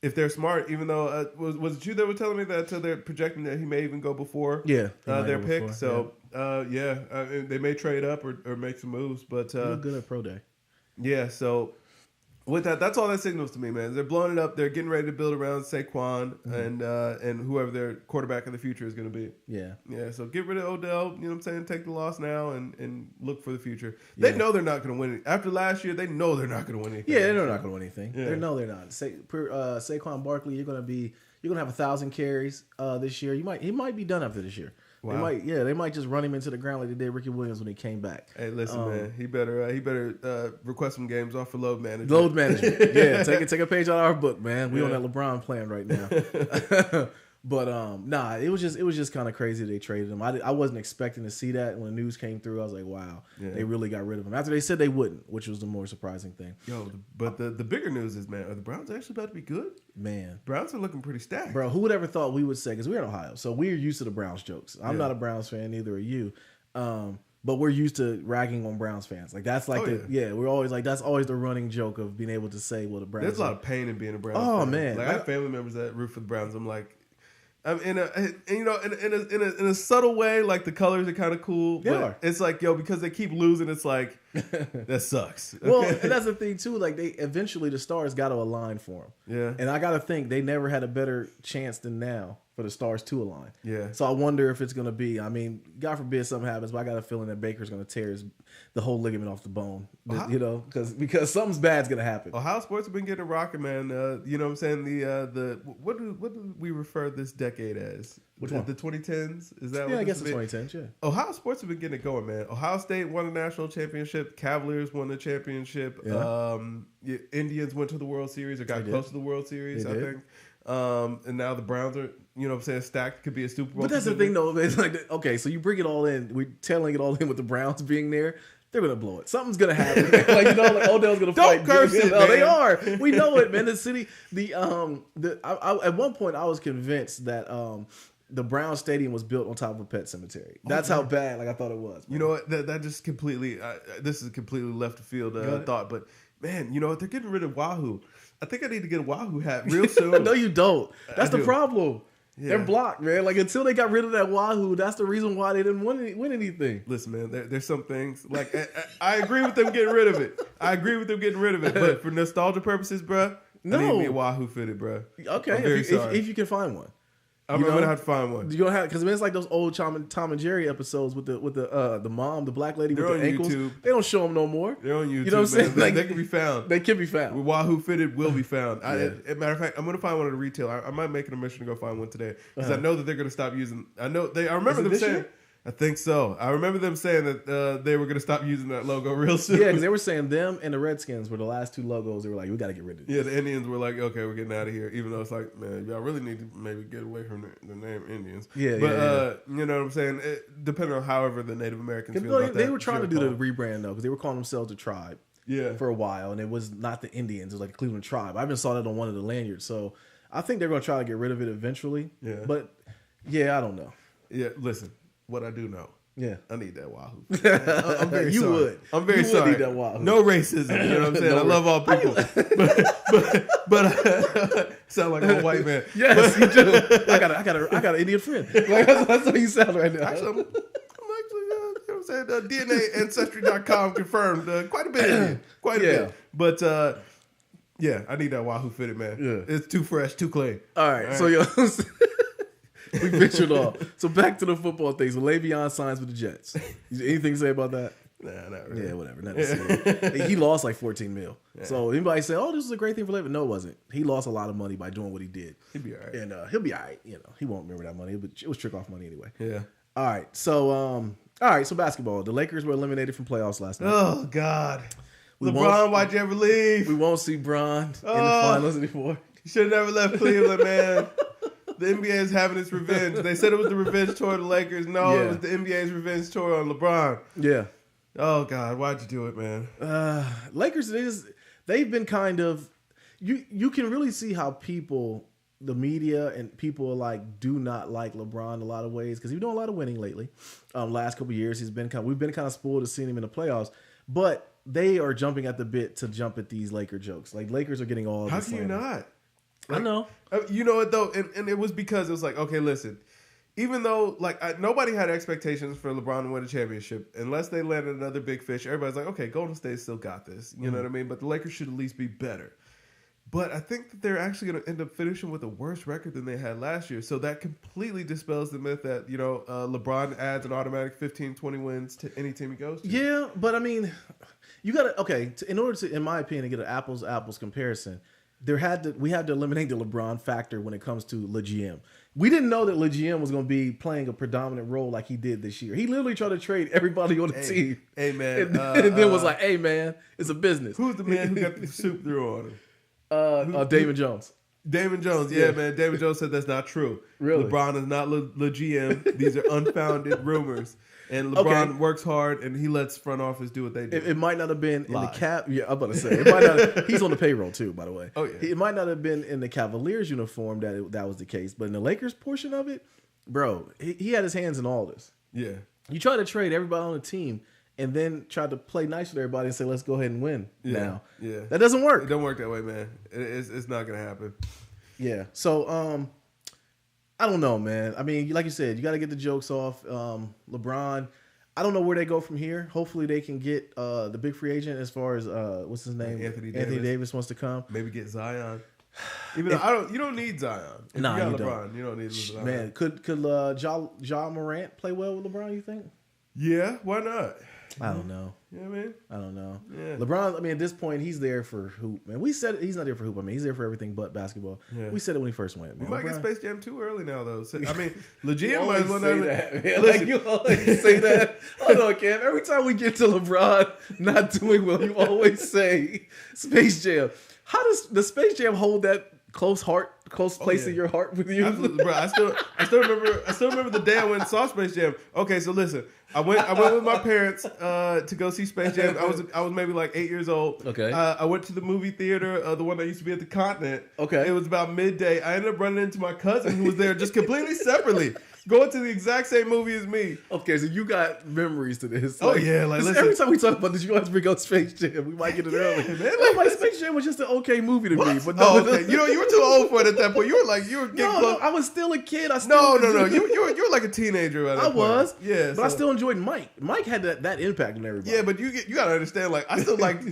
If they're smart, even though was it you that were telling me that they're projecting that he may even go before their pick? So They may trade up or make some moves, but look good at Pro Day. Yeah, so with that, that's all that signals to me, man. They're blowing it up. They're getting ready to build around Saquon and whoever their quarterback of the future is going to be. Yeah. So get rid of Odell. You know what I'm saying? Take the loss now and look for the future. They know they're not going to win it. After last year, they know they're not going to win anything. Yeah, they're not going to win anything. Yeah. They're not. Saquon Barkley, you're going to have 1,000 carries this year. He might be done after this year. Wow. They might just run him into the ground like they did Ricky Williams when he came back. Hey, listen, man, he better request some games off for load management. Load management, yeah. Take a page out of our book, man. We on that LeBron plan right now. But it was just kind of crazy they traded him. I wasn't expecting to see that when the news came through. I was like, wow, they really got rid of him after they said they wouldn't, which was the more surprising thing. But the bigger news is, man, are the Browns actually about to be good? Man, Browns are looking pretty stacked, bro. Who would ever thought we would say, because we're in Ohio, so we're used to the Browns jokes. I'm not a Browns fan, neither are you. But we're used to ragging on Browns fans. Like that's like we're always like that's always the running joke of being able to say, well, the Browns. There's a lot of pain in being a Browns fan. Man, like I have family members that root for the Browns. I'm like, in a subtle way, like the colors are kind of cool. But it's like, because they keep losing, it's like that sucks. Okay? Well, and that's the thing too. Like eventually the stars got to align for them. Yeah, and I got to think they never had a better chance than now for the stars to align. Yeah. So I wonder if it's going to be. I mean, God forbid something happens, but I got a feeling that Baker's going to tear the whole ligament off the bone. Because something's bad's going to happen. Ohio sports have been getting rocking, man. You know what I'm saying? The what do we refer this decade as? Which one? The 2010s? Is that? Yeah, I guess the 2010s. Yeah. Ohio sports have been getting it going, man. Ohio State won the national championship. Cavaliers won the championship. Yeah. Indians went to the World Series or got close to the World Series, I think. And now the Browns are, you know what I'm saying, stacked, could be a Super Bowl. But that's the thing, though. It's like, okay, so you bring it all in. We're tailing it all in with the Browns being there. They're going to blow it. Something's going to happen. Like Odell's going to fight. Don't curse it, man. They are. We know it, man. The city, at one point, I was convinced that the Brown Stadium was built on top of a pet cemetery. That's how bad I thought it was. Man. You know what? That just completely, this is completely left of field thought. But, man, you know what? They're getting rid of Wahoo. I think I need to get a Wahoo hat real soon. No, you don't. That's the problem. Yeah. They're blocked, man. Like until they got rid of that Wahoo, that's the reason why they didn't win anything. Listen, man, there's some things like I agree with them getting rid of it. But for nostalgia purposes, bro, I need me a Wahoo fitted, bro. Okay, if you can find one. I'm gonna have to find one. You're gonna have because it's like those old Tom and Jerry episodes with the mom, the black lady with the ankles. YouTube. They don't show them no more. They're on YouTube. You know what I'm saying? Like, they can be found. They can be found. Wahoo fitted will be found. As a matter of fact, I'm gonna find one at a retailer. I might make it a mission to go find one today because I know that they're gonna stop using. I remember them saying. Year? I think so. I remember them saying that they were going to stop using that logo real soon. Yeah, because they were saying them and the Redskins were the last two logos. They were like, we got to get rid of this. Yeah, the Indians were like, okay, we're getting out of here. Even though it's like, man, y'all really need to maybe get away from the name Indians. Yeah, but you know what I'm saying? Depending on however the Native Americans feel about that. They were trying to do the rebrand, though, because they were calling themselves the Tribe for a while, and it was not the Indians. It was like the Cleveland Tribe. I even saw that on one of the lanyards. So I think they're going to try to get rid of it eventually. Yeah. But, yeah, I don't know. Yeah, listen, what I do know. Yeah, I need that Wahoo. I'm very sorry. Would. I'm very sorry. Need that Wahoo. No racism. You know what I'm saying? I love all people. but sound like a white man. Yes, you do. I got an Indian friend. Like, that's how you sound right now. Actually, I'm actually, you know what I'm saying? DNA Ancestry.com confirmed quite a bit. Indian. Quite a bit. But yeah, I need that Wahoo fitted, man. Yeah. It's too fresh, too clean. All right. So we ventured off. So back to the football things. So Le'Veon signs with the Jets. Anything to say about that? Nah, not really. Yeah, whatever. He lost like $14 million. Yeah. So anybody say, "Oh, this is a great thing for Le'Veon"? No, it wasn't. He lost a lot of money by doing what he did. He'll be all right. And he'll be all right. You know, he won't remember that money, but it was trick off money anyway. Yeah. All right. So so basketball. The Lakers were eliminated from playoffs last night. Oh God. LeBron, why'd you ever leave? We won't see Bron in the finals anymore. You should have never left Cleveland, man. The NBA is having its revenge. They said it was the revenge tour of the Lakers. No, it was the NBA's revenge tour on LeBron. Yeah. Oh, God. Why'd you do it, man? Lakers, they've been kind of... You can really see how people, the media and people do not like LeBron in a lot of ways because he's doing a lot of winning lately. Last couple of years, we've been kind of spoiled to seeing him in the playoffs. But they are jumping at the bit to jump at these Laker jokes. Like, Lakers are getting all How can you not? I know. You know what, though? And it was because it was like, okay, listen, even though like nobody had expectations for LeBron to win a championship unless they landed another big fish. Everybody's like, okay, Golden State still got this. You know what I mean? But the Lakers should at least be better. But I think that they're actually going to end up finishing with a worse record than they had last year. So that completely dispels the myth that, LeBron adds an automatic 15, 20 wins to any team he goes to. Yeah, but I mean, you got to, in order to, in my opinion, get an apples comparison, we had to eliminate the LeBron factor when it comes to LeGM. We didn't know that LeGM was going to be playing a predominant role like he did this year. He literally tried to trade everybody on the team. Hey, man. And then was like, hey, man, it's a business. Who's the man who got the soup through on him? Damon Jones. Damon Jones, yeah, man. Damon Jones said that's not true. Really? LeBron is not GM. These are unfounded rumors. And LeBron works hard, and he lets front office do what they do. It might not have been in the cap. Yeah, I'm about to say it might not. He's on the payroll too, by the way. Oh yeah. It might not have been in the Cavaliers uniform that was the case, but in the Lakers portion of it, bro, he had his hands in all this. Yeah. You try to trade everybody on the team, and then try to play nice with everybody and say, let's go ahead and win now. Yeah. That doesn't work. It don't work that way, man. It's not going to happen. Yeah. So, I don't know, man. I mean, like you said, you got to get the jokes off. LeBron, I don't know where they go from here. Hopefully they can get the big free agent as far as, what's his name? Anthony Davis wants to come. Maybe get Zion. Even though you don't need Zion. If you got LeBron, you don't need Zion. Man, could Ja Morant play well with LeBron, you think? Yeah, why not? I don't know. You know what I mean? I don't know. Yeah. LeBron, I mean, at this point, he's there for hoop, man. We said he's not there for hoop. I mean, he's there for everything but basketball. Yeah. We said it when he first went, man. We might get Space Jam too early now, though. So, I mean, legit might as well say that, man. Like, you always say that. Hold on, Cam. Every time we get to LeBron not doing well, you always say Space Jam. How does the Space Jam hold that close place in your heart with you? Absolutely, bro. I still remember the day I went and saw Space Jam. Okay, so listen, I went with my parents to go see Space Jam. I was maybe like 8 years old. Okay. I went to the movie theater, the one that used to be at the Continent. Okay. It was about midday. I ended up running into my cousin who was there just completely separately, going to the exact same movie as me. Okay, so you got memories to this. Like, listen. Every time we talk about this, you always bring up Space Jam. We might get it early. Man, like Space Jam was just an okay movie to me. But no, okay. You were too old for it at that point. You were getting close. No, I was still a kid. No. You were like a teenager at that point. I was. Yeah. But I still enjoyed Mike. Mike had that impact on everybody. Yeah, but you gotta understand, like I still like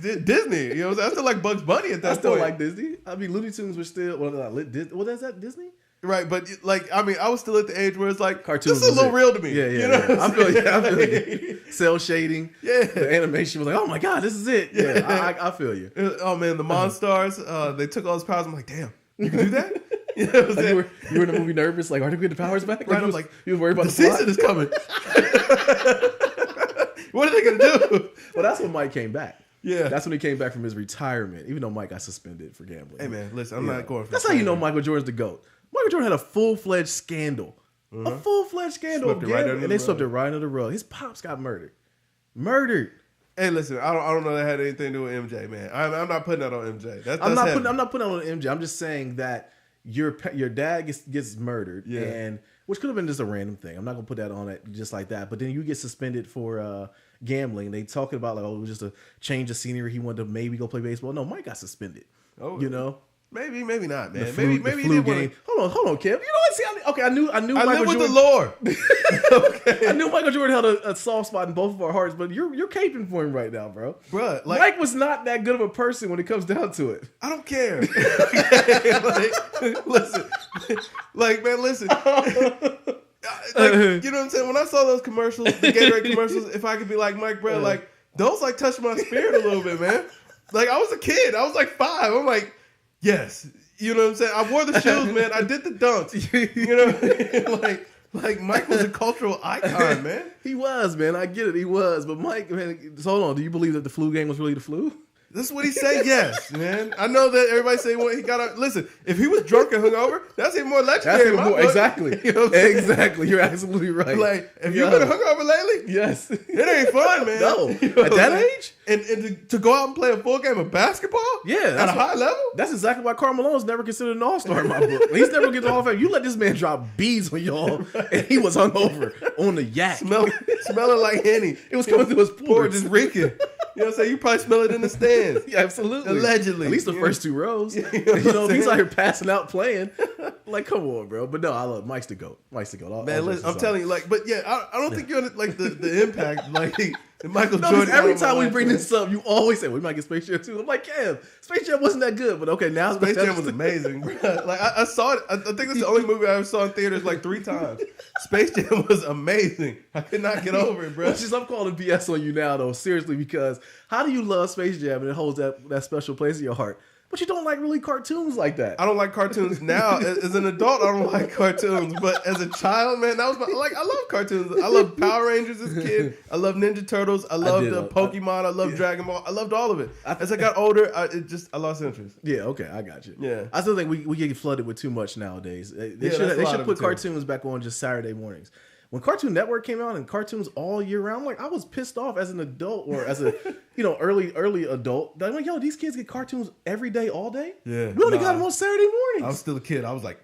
Disney. You know what I'm saying? I still like Bugs Bunny at that point. I still like Disney. I mean, Looney Tunes were still is that Disney? Right, but like I mean, I was still at the age where it's like cartoons. This is a little real to me. Yeah. You know I feel you. Cell shading. Yeah. The animation was like, oh my god, this is it. Yeah, I feel you. Oh man, the Monstars, they took all his powers. I'm like, damn, you can do that. You know what I'm saying? You were in the movie nervous, like, are they getting the powers back? Right, I'm like, you was worried about the season is coming. What are they gonna do? Well, that's when Mike came back. Yeah, that's when he came back from his retirement. Even though Mike got suspended for gambling. Hey man, listen, I'm not going for. That's how you know Michael Jordan's the GOAT. Michael Jordan had a full-fledged scandal. A full-fledged scandal. They swept it right under the rug. His pops got murdered. Hey, listen, I don't know that had anything to do with MJ, man. I'm not putting that on MJ. I'm not putting that on MJ. I'm just saying that your dad gets murdered, and which could have been just a random thing. I'm not gonna put that on it just like that. But then you get suspended for gambling. They talking about like, oh, it was just a change of scenery. He wanted to maybe go play baseball. No, Mike got suspended. Oh, you know. Maybe not, man. Maybe he did game. Hold on, Kev. You know what? See, I knew Michael live with Jordan. the lore. Okay. I knew Michael Jordan had a soft spot in both of our hearts, but you're caping for him right now, bro. Bruh, like, Mike was not that good of a person when it comes down to it. I don't care. Listen, like, man, listen. Like, you know what I'm saying? When I saw those commercials, the Gatorade commercials, if I could be like Mike, bro, like those like touched my spirit a little bit, man. Like I was a kid, I was like 5. I'm like, yes, you know what I'm saying? I wore the shoes, man. I did the dunks. You know, like Mike was a cultural icon, man. He was, man. I get it. He was, but Mike, man. So hold on. Do you believe that the flu game was really the flu? This is what he said, yes, man. I know that everybody say what he got. Listen, if he was drunk and hungover, that's even more legendary. Exactly. You know exactly. You're absolutely right. Like, if you've been hungover lately, yes, it ain't fun, man. No, you know at that age, and to go out and play a full game of basketball, at a high level. That's exactly why Karl Malone's never considered an all-star in my book. He's never get the Hall of Fame. You let this man drop bees on y'all, and he was hungover on the yak, smelling like Henny. It was coming through his pores, just reeking. You know what I'm saying? You probably smell it in the stands. Yeah, absolutely. Allegedly. At least the first 2 rows. You know if he's out here passing out playing. Like, come on, bro. But no, I love Mike's the GOAT. Mike's the GOAT. Man, listen, I'm telling you, like, but yeah, I don't think you're like the impact, like the Michael Jordan. Every time we bring this up, you always say we might get Space Jam 2. I'm like, yeah, Space Jam wasn't that good, but okay, now Space Jam was amazing, bro. Like I saw it. I think it's the only movie I ever saw in theaters like 3 times. Space Jam was amazing. I could not get over it, bro. I'm calling BS on you now, though, seriously, because how do you love Space Jam and it holds that special place in your heart? But you don't like really cartoons like that. I don't like cartoons now. As an adult, I don't like cartoons. But as a child, man, that was I love cartoons. I love Power Rangers as a kid. I love Ninja Turtles. I loved Pokemon. I loved Dragon Ball. I loved all of it. As I got older, I lost interest. Yeah, okay, I got you. Yeah. I still think we get flooded with too much nowadays. They should put cartoons back on just Saturday mornings. When Cartoon Network came out and cartoons all year round, like I was pissed off as an adult or as a early adult. I'm like, yo, these kids get cartoons every day, all day. Yeah, we only got them on Saturday mornings. I was still a kid. I was like,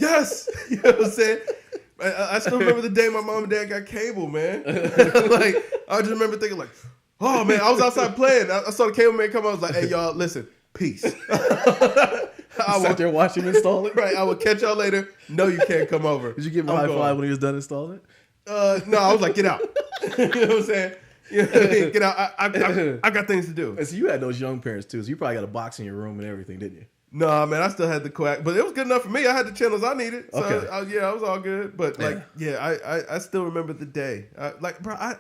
yes, you know what I'm saying. I still remember the day my mom and dad got cable, man. Like I just remember thinking like, oh man, I was outside playing. I saw the cable man come. I was like, hey y'all, listen, peace. I sat there watching him install it. Right, I will catch y'all later. No, you can't come over. Did you give him a high five when he was done installing it? No, I was like, get out. You know what I'm saying? You know what I mean? Get out. I got things to do. And so you had those young parents too. So you probably got a box in your room and everything, didn't you? No, man, I still had the coax, but it was good enough for me. I had the channels I needed. So okay. I was all good. But like, I still remember the day. I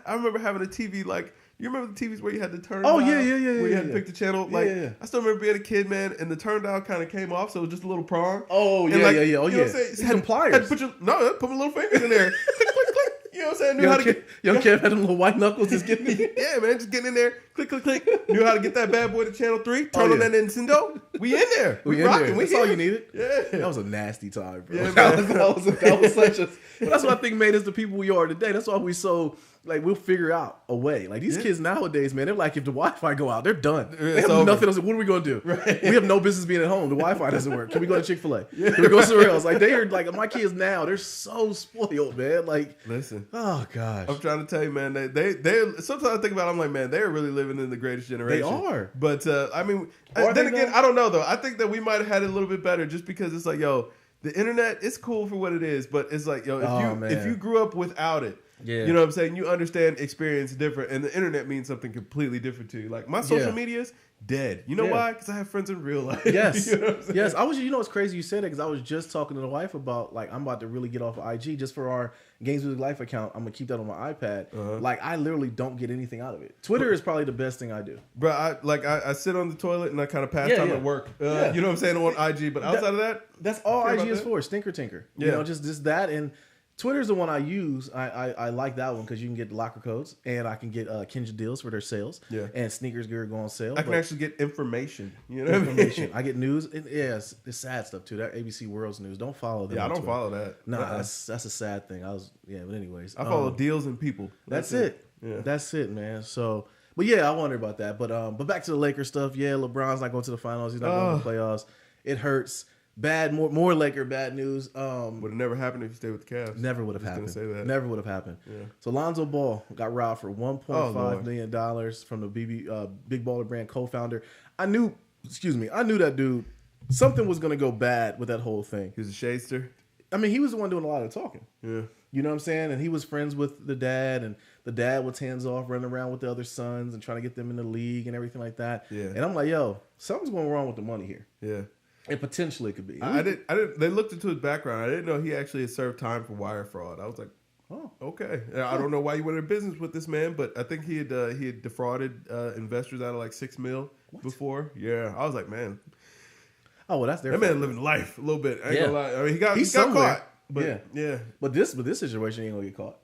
remember having a TV like. You remember the TVs where you had to turn dial? Yeah. Where you had to pick the channel? Like, I still remember being a kid, man, and the turn dial kind of came off, so it was just a little prong. Oh, and yeah. You know what I'm saying? Had pliers. Had to put my little fingers in there. Click, click, click. You know what I'm saying? Young Kev had them little white knuckles just getting yeah, man, just getting in there. Click, click, click. Knew how to get that bad boy to channel 3. Turn on that Nintendo. We in there. We rocking. That's here. all you needed. Yeah. That was a nasty time, bro. Yeah, that was such a... But that's what I think made us the people we are today. That's why we so... Like, we'll figure out a way. Like, these kids nowadays, man, they're like, if the Wi-Fi go out, they're done. They have nothing else. What are we going to do? Right. We have no business being at home. The Wi-Fi doesn't work. Can we go to Chick-fil-A? Can we go somewhere else? Like, they are, like, my kids now, they're so spoiled, man. Like, listen. Oh, gosh. I'm trying to tell you, man, they sometimes I think about it, I'm like, man, they're really living in the greatest generation. They are. But, I mean, then again, I don't know, though. I think that we might have had it a little bit better just because it's like, yo, the internet, it's cool for what it is, but it's like, yo, if you grew up without it, you know what I'm saying? You understand experience different, and the internet means something completely different to you. Like my social media's dead. You know why? Because I have friends in real life. Yes, you know what I'm saying? yes. You know what's crazy? You said that because I was just talking to the wife about like I'm about to really get off of IG just for our GamesMusicLyfe account. I'm gonna keep that on my iPad. Like I literally don't get anything out of it. Twitter is probably the best thing I do. Bro, I sit on the toilet and I kind of pass time at work. You know what I'm saying, on IG. But outside of that, that's all IG is for. Stinker tinker. You know, just that. And Twitter's the one I use. I like that one because you can get locker codes and I can get Kinja deals for their sales. Yeah. And sneakers gear go on sale. I can actually get information. You know what I mean? I get news. It's sad stuff too. That ABC World's news. Don't follow them. Yeah, I don't follow that. No, that's a sad thing. But anyways. I follow deals and people. That's it. Yeah. That's it, man. So, but yeah, I wonder about that. But back to the Lakers stuff. Yeah, LeBron's not going to the finals. He's not going to the playoffs. It hurts. Bad, more Laker bad news. Would have never happened if you stayed with the Cavs. Never would have happened. Say that. Never would have happened. Yeah. So Alonzo Ball got robbed for $1.5 million from the Big Baller Brand co-founder. I knew that dude. Something was gonna go bad with that whole thing. He was a shadester. I mean, he was the one doing a lot of talking. Yeah. You know what I'm saying? And he was friends with the dad, and the dad was hands off, running around with the other sons and trying to get them in the league and everything like that. Yeah. And I'm like, yo, something's going wrong with the money here. Yeah. It potentially could be. I didn't. They looked into his background. I didn't know he actually had served time for wire fraud. I was like, oh, okay. I don't know why you went into business with this man, but I think he had defrauded investors out of like $6 million before. Yeah, I was like, man. Oh well, that's their. That man living life a little bit. I ain't gonna lie. I mean, he got caught. But yeah. But this situation ain't gonna get caught.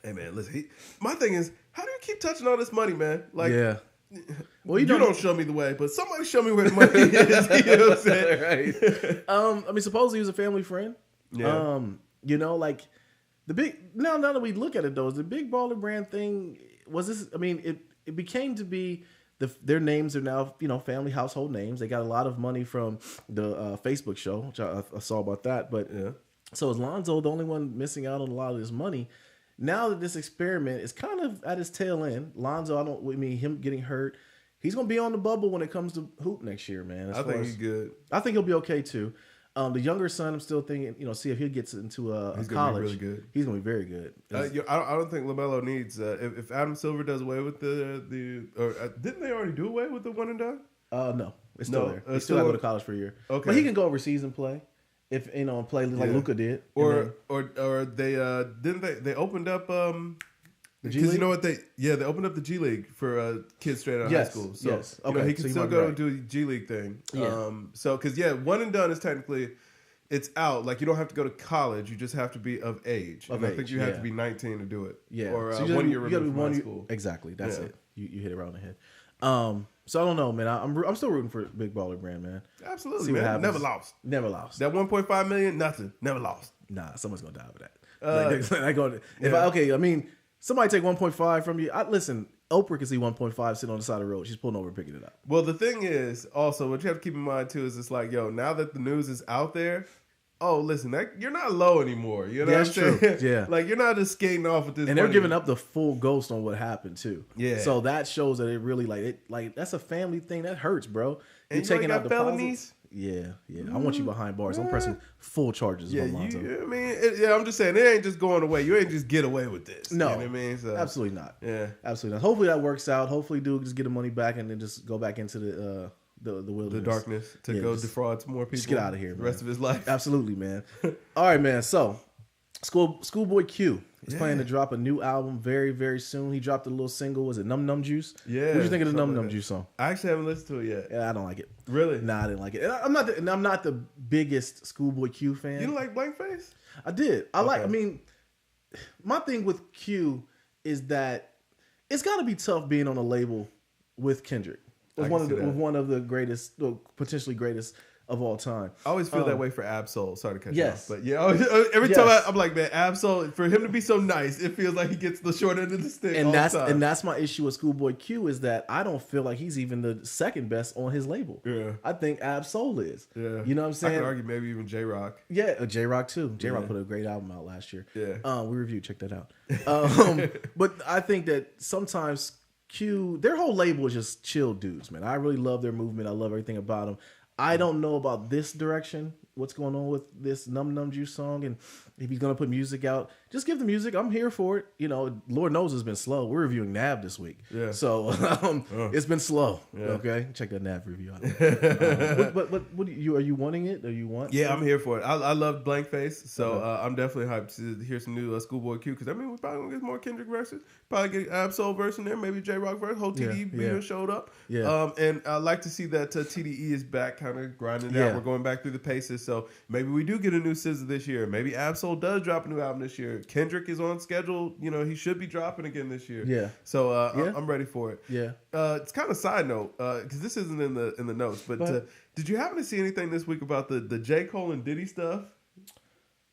Hey man, listen. My thing is, how do you keep touching all this money, man? Like, yeah. Well, you don't show me the way, but somebody show me where the money is. You know what I'm saying? Right. I mean, supposedly he was a family friend. Yeah. You know, like the big. Now that we look at it, though, the Big Baller Brand thing was this. I mean, it became to be their names are now family household names. They got a lot of money from the Facebook show, which I saw about that. But so is Lonzo the only one missing out on a lot of this money? Now that this experiment is kind of at its tail end, Lonzo, him getting hurt, he's going to be on the bubble when it comes to hoop next year, man. I think he's good. I think he'll be okay too. The younger son, I'm still thinking, see if he gets into he's college. Gonna be really good. He's gonna be very good. I don't think LaMelo needs if Adam Silver does away with didn't they already do away with the one and done? No, it's still there. He still got to go to college for a year. Okay, but he can go overseas and play. If play like Luka did, or they didn't they opened up because you know what they opened up the G League for kids straight out of high school. So he can still go and do a G League thing. Yeah. Because one and done is technically it's out. Like you don't have to go to college. You just have to be of age. I think you have to be 19 to do it. Yeah, or so 1 year removed from high school. Exactly, that's it. You hit it right on the head. So I don't know, man. I'm still rooting for Big Baller Brand, man. Absolutely, see man. Never lost. That 1.5 million, nothing. Never lost. Nah, someone's gonna die over that. Somebody take 1.5 from you. Listen, Oprah can see 1.5 sitting on the side of the road. She's pulling over and picking it up. Well, the thing is, also, what you have to keep in mind too is it's like, now that the news is out there. Oh, listen, you're not low anymore. You know what I'm saying? True. Yeah. Like, you're not just skating off with this. And they're giving up the full ghost on what happened, too. Yeah. So that shows that it really, that's a family thing. That hurts, bro. You're taking out the felonies. Yeah. I want you behind bars. I'm pressing full charges. Yeah, I'm just saying, it ain't just going away. You ain't just get away with this. No. You know what I mean? So, absolutely not. Yeah. Absolutely not. Hopefully that works out. Hopefully dude just get the money back and then just go back into the wilderness. The darkness to go defraud some more people. Just get out of here, man. The rest of his life. Absolutely, man. All right, man. So, Schoolboy Q is planning to drop a new album very, very soon. He dropped a little single. Was it Num Num Juice? Yeah. What did you think of the Num Num Juice song? I actually haven't listened to it yet. Yeah, I don't like it. Really? Nah, I didn't like it. And I'm not the biggest Schoolboy Q fan. You don't like Blank Face? I did. My thing with Q is that it's got to be tough being on a label with Kendrick. With one of the greatest, potentially greatest of all time. I always feel that way for Absol. Sorry to cut you off. But every time I'm like, man, Absol, for him to be so nice, it feels like he gets the short end of the stick all the time. And that's my issue with Schoolboy Q is that I don't feel like he's even the second best on his label. Yeah. I think Absol is. Yeah. You know what I'm saying? I could argue maybe even J-Rock. Yeah, J-Rock too. J-Rock put a great album out last year. Yeah. We reviewed, check that out. But I think that sometimes Q, their whole label is just chill dudes, man. I really love their movement. I love everything about them. I don't know about this direction, what's going on with this Num Num Juice song, and if he's going to put music out, just give the music. I'm here for it. Lord knows it's been slow. We're reviewing Nav this week. Yeah. So it's been slow. Yeah. Okay? Check that Nav review out. But what are you wanting it? Or you want? Yeah, I'm here for it. I love Blank Face, so I'm definitely hyped to hear some new Schoolboy Q, because we're probably going to get more Kendrick verses. Probably get Absol verse in there, maybe J-Rock verse. Whole TDE showed up. Yeah. And I like to see that TDE is back kind of grinding out. We're going back through the paces, so maybe we do get a new SZA this year. Maybe Absol does drop a new album this year. Kendrick is on schedule. He should be dropping again this year. Yeah. So I'm ready for it. Yeah. It's kind of side note, because this isn't in the notes, but did you happen to see anything this week about the J. Cole and Diddy stuff?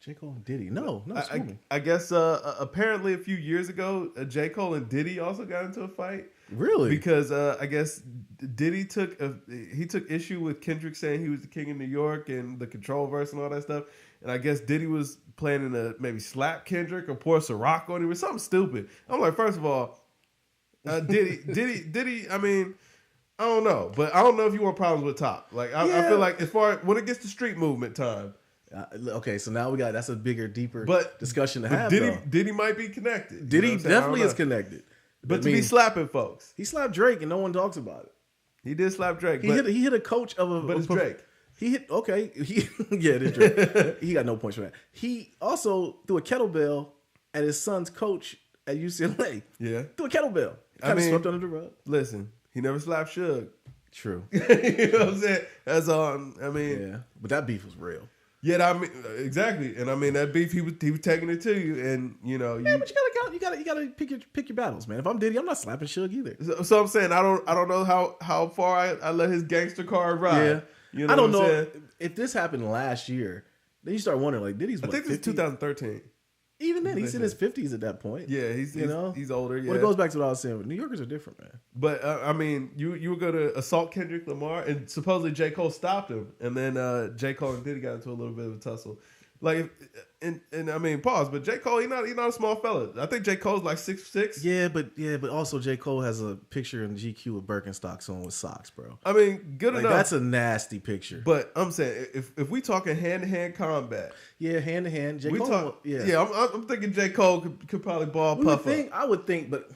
J. Cole and Diddy? No. I guess apparently a few years ago, J. Cole and Diddy also got into a fight. Really? Because I guess Diddy took issue with Kendrick saying he was the king of New York and the Control verse and all that stuff. And I guess Diddy was planning to maybe slap Kendrick or pour Ciroc on him or something stupid. I'm like, first of all, Diddy. I mean, I don't know, but I don't know if you want problems with Top. Like, I feel like as far when it gets to street movement time. Okay, so now that's a bigger, deeper discussion to have. Diddy might be connected. Diddy definitely is connected. But to be slapping folks. He slapped Drake and no one talks about it. He did slap Drake. He hit a coach of a... But it's Drake. He hit... Okay. It is Drake. He got no points for that. He also threw a kettlebell at his son's coach at UCLA. Yeah. Threw a kettlebell. Kind of swept under the rug. Listen, he never slapped Suge. True. You know what I'm saying? That's all. Yeah. But that beef was real. Yeah, I mean, exactly, and I mean that beef. He was taking it to you, and Yeah, but you gotta pick your battles, man. If I'm Diddy, I'm not slapping Suge either. So I'm saying I don't know how far I let his gangster card ride. Yeah, I don't know if this happened last year. Then you start wondering, like, Diddy's. I think this is 2013. Even then, he's in his 50s at that point. Yeah, he's older. Yeah, well, it goes back to what I was saying. New Yorkers are different, man. But I mean, you were going to assault Kendrick Lamar, and supposedly J. Cole stopped him, and then J. Cole and Diddy got into a little bit of a tussle. Like, and I mean, pause. But J. Cole, he not a small fella. I think J. Cole's like 6'6". Yeah, but also J. Cole has a picture in GQ with Birkenstocks on with socks, bro. I mean, good enough. That's a nasty picture. But I'm saying, if we talking hand-to-hand combat, yeah, hand-to-hand. J. Cole, I'm thinking J. Cole could probably ball Puff up. I would think, but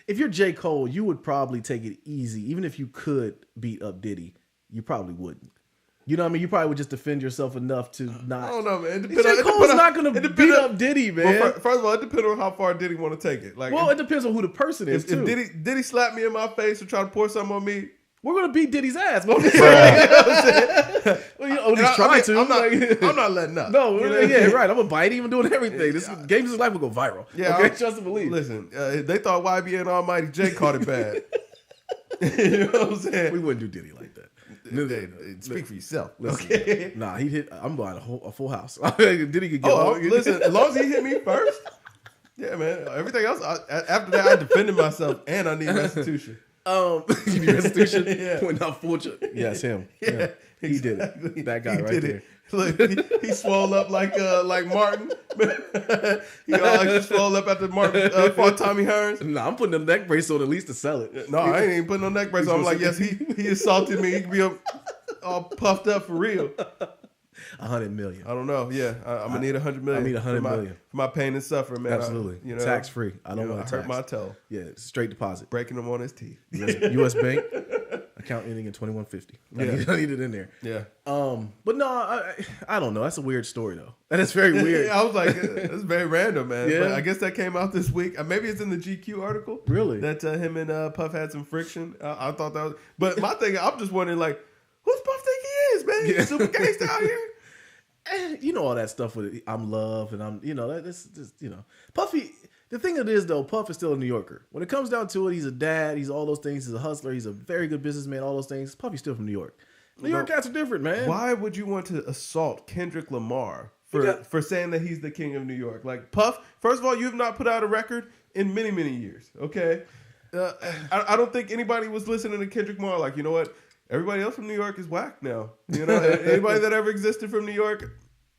if you're J. Cole, you would probably take it easy. Even if you could beat up Diddy, you probably wouldn't. You know what I mean? You probably would just defend yourself enough to not. I don't know, man. J. Cole's not going to beat up Diddy, man. Well, first of all, it depends on how far Diddy want to take it. Like, well, it depends on who the person is, too. If Diddy slap me in my face or try to pour something on me, we're going to beat Diddy's ass. Well, you know what I'm saying? I'm not letting up. No, yeah, right. I'm going to bite him doing everything. This GamesMusicLyfe will go viral. Yeah, okay, trust and believe. Listen, they thought YBN Almighty Jay caught it bad. You know what I'm saying? We wouldn't do Diddy like that. Speak for yourself. Listen, okay. Nah, he hit. I'm buying a full house. Diddy could get. Listen, as long as he hit me first, yeah, man. Everything else, after that, I defended myself and I need restitution. You need restitution? Yeah. Pointing out fortune. Yes, him. Yeah, he did it. That guy right there. Look, he swole up like Martin. He like swole up after Martin fought Tommy Hearns. Nah, I'm putting a neck brace on at least to sell it. No, I ain't even putting no neck brace on. I'm like, yes, he assaulted me. He can be all puffed up for real. 100 million. I don't know. Yeah, I'm gonna need 100 million. I need 100 million for my pain and suffering, man. Absolutely, tax free. I don't want to hurt my toe. Yeah, straight deposit. Breaking him on his teeth. U.S. Bank account ending in 2150. I need it in there. Yeah. But no, I don't know. That's a weird story though. That is very weird. I was like, that's very random, man. Yeah. But I guess that came out this week. Maybe it's in the GQ article. Really? That him and Puff had some friction. I thought that was. But my thing, I'm just wondering, like, who's Puff think he is, man? He's super gangsta out here. You know all that stuff with I'm love and I'm that's just Puffy. The thing it is though, Puff is still a New Yorker. When it comes down to it, he's a dad. He's all those things. He's a hustler. He's a very good businessman. All those things. Puffy's still from New York. New York cats are different, man. Why would you want to assault Kendrick Lamar for saying that he's the king of New York? Like, Puff, first of all, you have not put out a record in many, many years. Okay, I don't think anybody was listening to Kendrick Lamar like, you know what? Everybody else from New York is whack now. You know, anybody that ever existed from New York,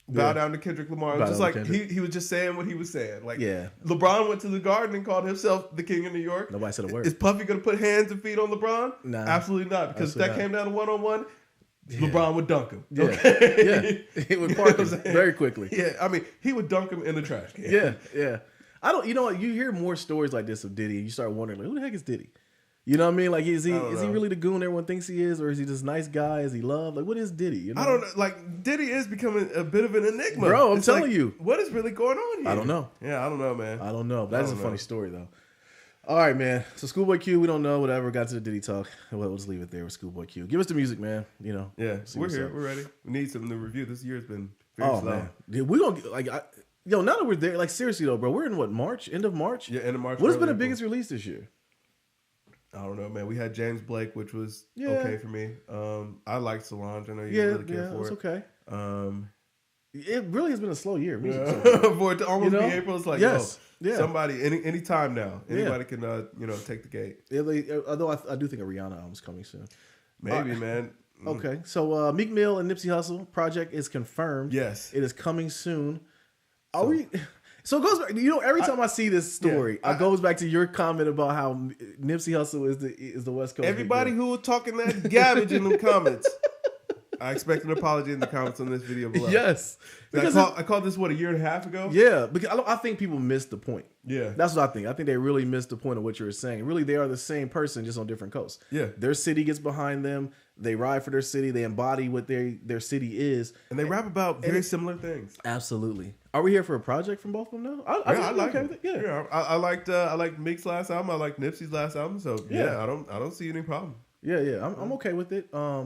bow down to Kendrick Lamar. Just like he was just saying what he was saying. Like, LeBron went to the Garden and called himself the king of New York. Nobody said a word. Is Puffy going to put hands and feet on LeBron? Nah, absolutely not. Because that came down to one-on-one. LeBron would dunk him. Yeah, okay? He would park him very quickly. Yeah, I mean, he would dunk him in the trash can. Yeah. I don't. You know what? You hear more stories like this of Diddy, and you start wondering, like, who the heck is Diddy? You know what I mean? Like, is he really the goon everyone thinks he is, or is he just nice guy? Is he loved? Like, what is Diddy? You know? I don't know. Like, Diddy is becoming a bit of an enigma, bro. I'm telling you, what is really going on here? I don't know. Yeah, I don't know, man. I don't know. That is a funny story, though. All right, man. So Schoolboy Q, we don't know. Whatever. Got to the Diddy talk. We'll just leave it there with Schoolboy Q. Give us the music, man. You know. Yeah, we're here. We're ready. We need something to review. This year's been very slow. Man. Dude, we don't like. Now that we're there, like seriously though, bro, we're in what, March? End of March? Yeah, end of March. What has been the biggest release this year? I don't know, man. We had James Blake, which was okay for me. I liked Solange. I know you really care for it. It's okay. It really has been a slow year. For it to almost be April, it's like, somebody, any time now, anybody can, take the gate. Although I do think a Rihanna album's coming soon. Maybe, man. Okay, so Meek Mill and Nipsey Hussle project is confirmed. Yes, it is coming soon. Are we? So it goes back. Every time I see this story, it goes back to your comment about how Nipsey Hussle is the West Coast. Everybody who was talking that garbage in the comments, I expect an apology in the comments on this video below. Yes, because I called this a year and a half ago. Yeah, because I think people missed the point. Yeah, that's what I think. I think they really missed the point of what you were saying. Really, they are the same person, just on different coasts. Yeah, their city gets behind them. They ride for their city. They embody what their city is, and they rap about very similar things. Absolutely. Are we here for a project from both of them now? I like it. Yeah, I liked Meek's last album. I liked Nipsey's last album. So I don't see any problem. Yeah. I'm okay with it. I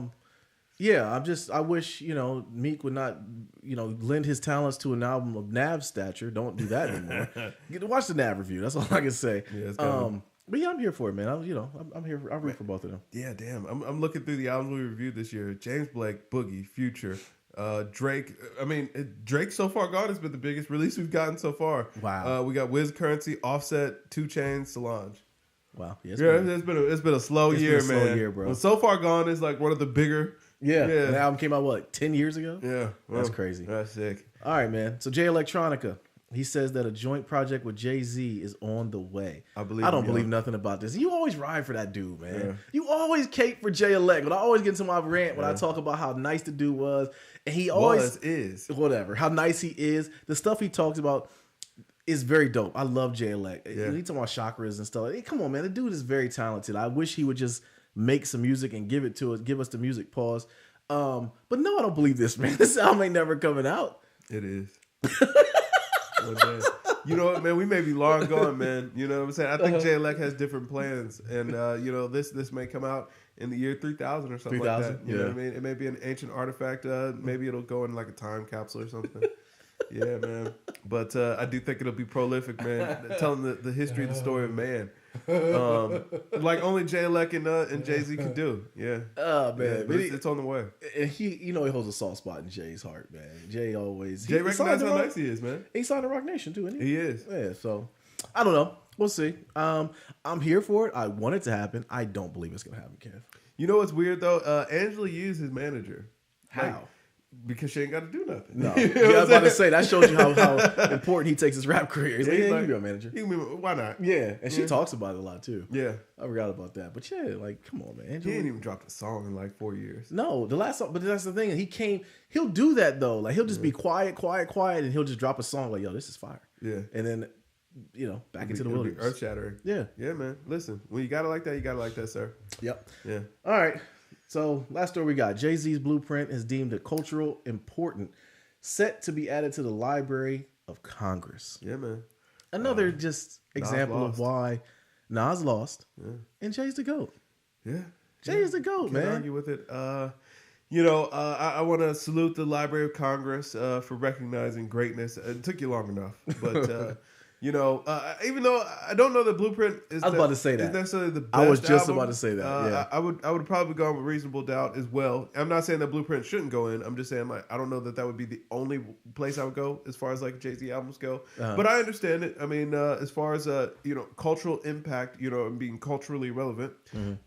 wish Meek would not lend his talents to an album of Nav stature. Don't do that anymore. Watch the Nav review. That's all I can say. Yeah, but I'm here for it, man. I'm here. I'm root for both of them. Yeah, damn. I'm looking through the albums we reviewed this year. James Blake, Boogie, Future, Drake. I mean, Drake so far gone has been the biggest release we've gotten so far. Wow. We got Wiz Currency, Offset, 2 Chainz, Solange. Wow. It's been a slow year, man. Slow year, bro. But so far gone is like one of the bigger Yeah. The album came out, what, 10 years ago? Yeah. Well, that's crazy. That's sick. All right, man. So Jay Electronica, he says that a joint project with Jay Z is on the way. I don't believe nothing about this. You always ride for that dude, man. Yeah. You always cape for Jay Elect. But I always get into my rant when I talk about how nice the dude was. And he always is. Whatever. How nice he is. The stuff he talks about is very dope. I love Jay Elect. Yeah. He talking about chakras and stuff. Hey, come on, man. The dude is very talented. I wish he would just make some music and give it to us, give us the music pause. But no, I don't believe this, man. This album ain't never coming out. It is. You know what, man? We may be long gone, man. You know what I'm saying? I think Jay Elect has different plans, and you know, this may come out in the year 3000 or something like that. You know what I mean? It may be an ancient artifact. Maybe it'll go in like a time capsule or something. Yeah, man. But I do think it'll be prolific, man. Telling the history, the story of man. Like only Jay Elect and Jay Z can do. Yeah. Oh man, yeah, it's on the way. And he holds a soft spot in Jay's heart, man. Jay recognizes how nice he is, man. He signed to Rock Nation too, isn't he? He is. Yeah. So I don't know. We'll see. I'm here for it. I want it to happen. I don't believe it's gonna happen, Kev. You know what's weird though? Angela Yu's his manager. How? Like, because she ain't got to do nothing. No, you know I was about to say that shows you how important he takes his rap career. He's like, yeah, you can be a manager. Why not? Yeah, and she talks about it a lot too. Yeah, I forgot about that. But yeah, like, come on, man. He ain't even dropped a song in like 4 years. No, the last song. But that's the thing. He'll do that though. Like he'll just be quiet, and he'll just drop a song like, yo, this is fire. Yeah, and then back into the wilderness. Earth shattering. Yeah, yeah, man. Listen, when you got it like that, you got it like that, sir. Yep. Yeah. All right. So last story we got. Jay Z's Blueprint is deemed a cultural important, set to be added to the Library of Congress. Yeah, man. Another just example of why Nas lost and Jay's the GOAT. Yeah. Jay is the GOAT, man. Can't argue with it. I want to salute the Library of Congress for recognizing greatness. It took you long enough, but even though I don't know that Blueprint is, I was about to say that. Necessarily the best I was just album, about to say that. Yeah. I would probably go with Reasonable Doubt as well. I'm not saying that Blueprint shouldn't go in. I'm just saying like I don't know that would be the only place I would go as far as like Jay-Z albums go. But I understand it. I mean, as far as cultural impact, and being culturally relevant,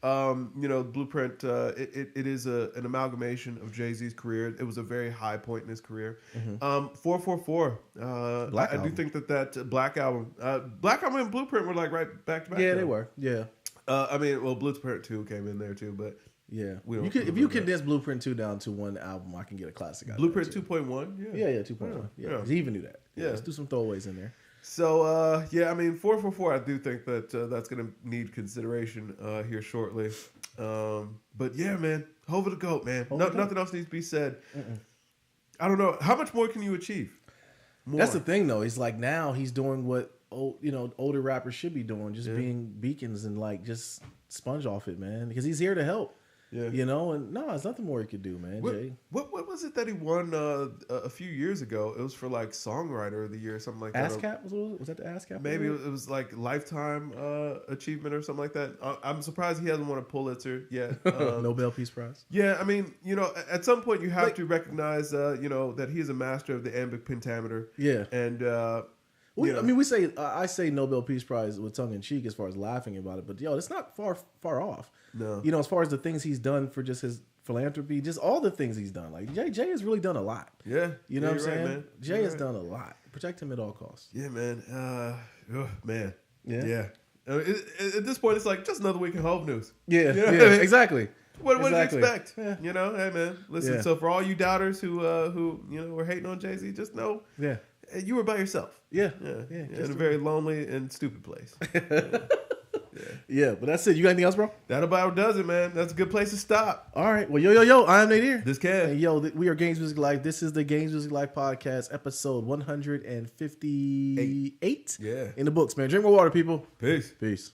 Blueprint it is an amalgamation of Jay-Z's career. It was a very high point in his career. 444. I do think that Black Album and Blueprint were like right back to back. Yeah, they were. Yeah. Blueprint 2 came in there too, but yeah, if you condense Blueprint 2 down to one album, I can get a classic out Blueprint 2.1. Yeah, 2.1. Yeah, he even knew that. Yeah, let's do some throwaways in there. So 444. I do think that that's gonna need consideration here shortly. But yeah, man, Hova the GOAT, man. Nothing else needs to be said. I don't know how much more can you achieve. That's the thing, though. It's like now he's doing what older rappers should be doing, just being beacons and like just sponge off it, man. Because he's here to help. Yeah, and there's nothing more he could do, man. Jay. What was it that he won a few years ago? It was for like Songwriter of the Year or something like that. ASCAP was that the ASCAP? Maybe it was like Lifetime Achievement or something like that. I'm surprised he hasn't won a Pulitzer yet. Nobel Peace Prize. Yeah, I mean, at some point you have to recognize, that he is a master of the iambic pentameter. Yeah, and I say Nobel Peace Prize with tongue in cheek as far as laughing about it, but it's not far off. No, as far as the things he's done for just his philanthropy, just all the things he's done. Like Jay has really done a lot. Yeah, you know what I'm saying? Man. Jay has done a lot. Protect him at all costs. Yeah, man. Man. Yeah. At this point, it's like just another week in Hove news. Yeah, exactly. What did you expect? Yeah. Hey man, listen. Yeah. So for all you douters who were hating on Jay Z, just know, you were by yourself. Yeah. In a very lonely and stupid place. Yeah, but that's it. You got anything else, bro? That about does it, man. That's a good place to stop. All right. Well, yo, I'm Nadir. This Kev. And we are Games Music Life. This is the Games Music Life podcast, episode 158. Yeah. In the books, man. Drink more water, people. Peace. Peace.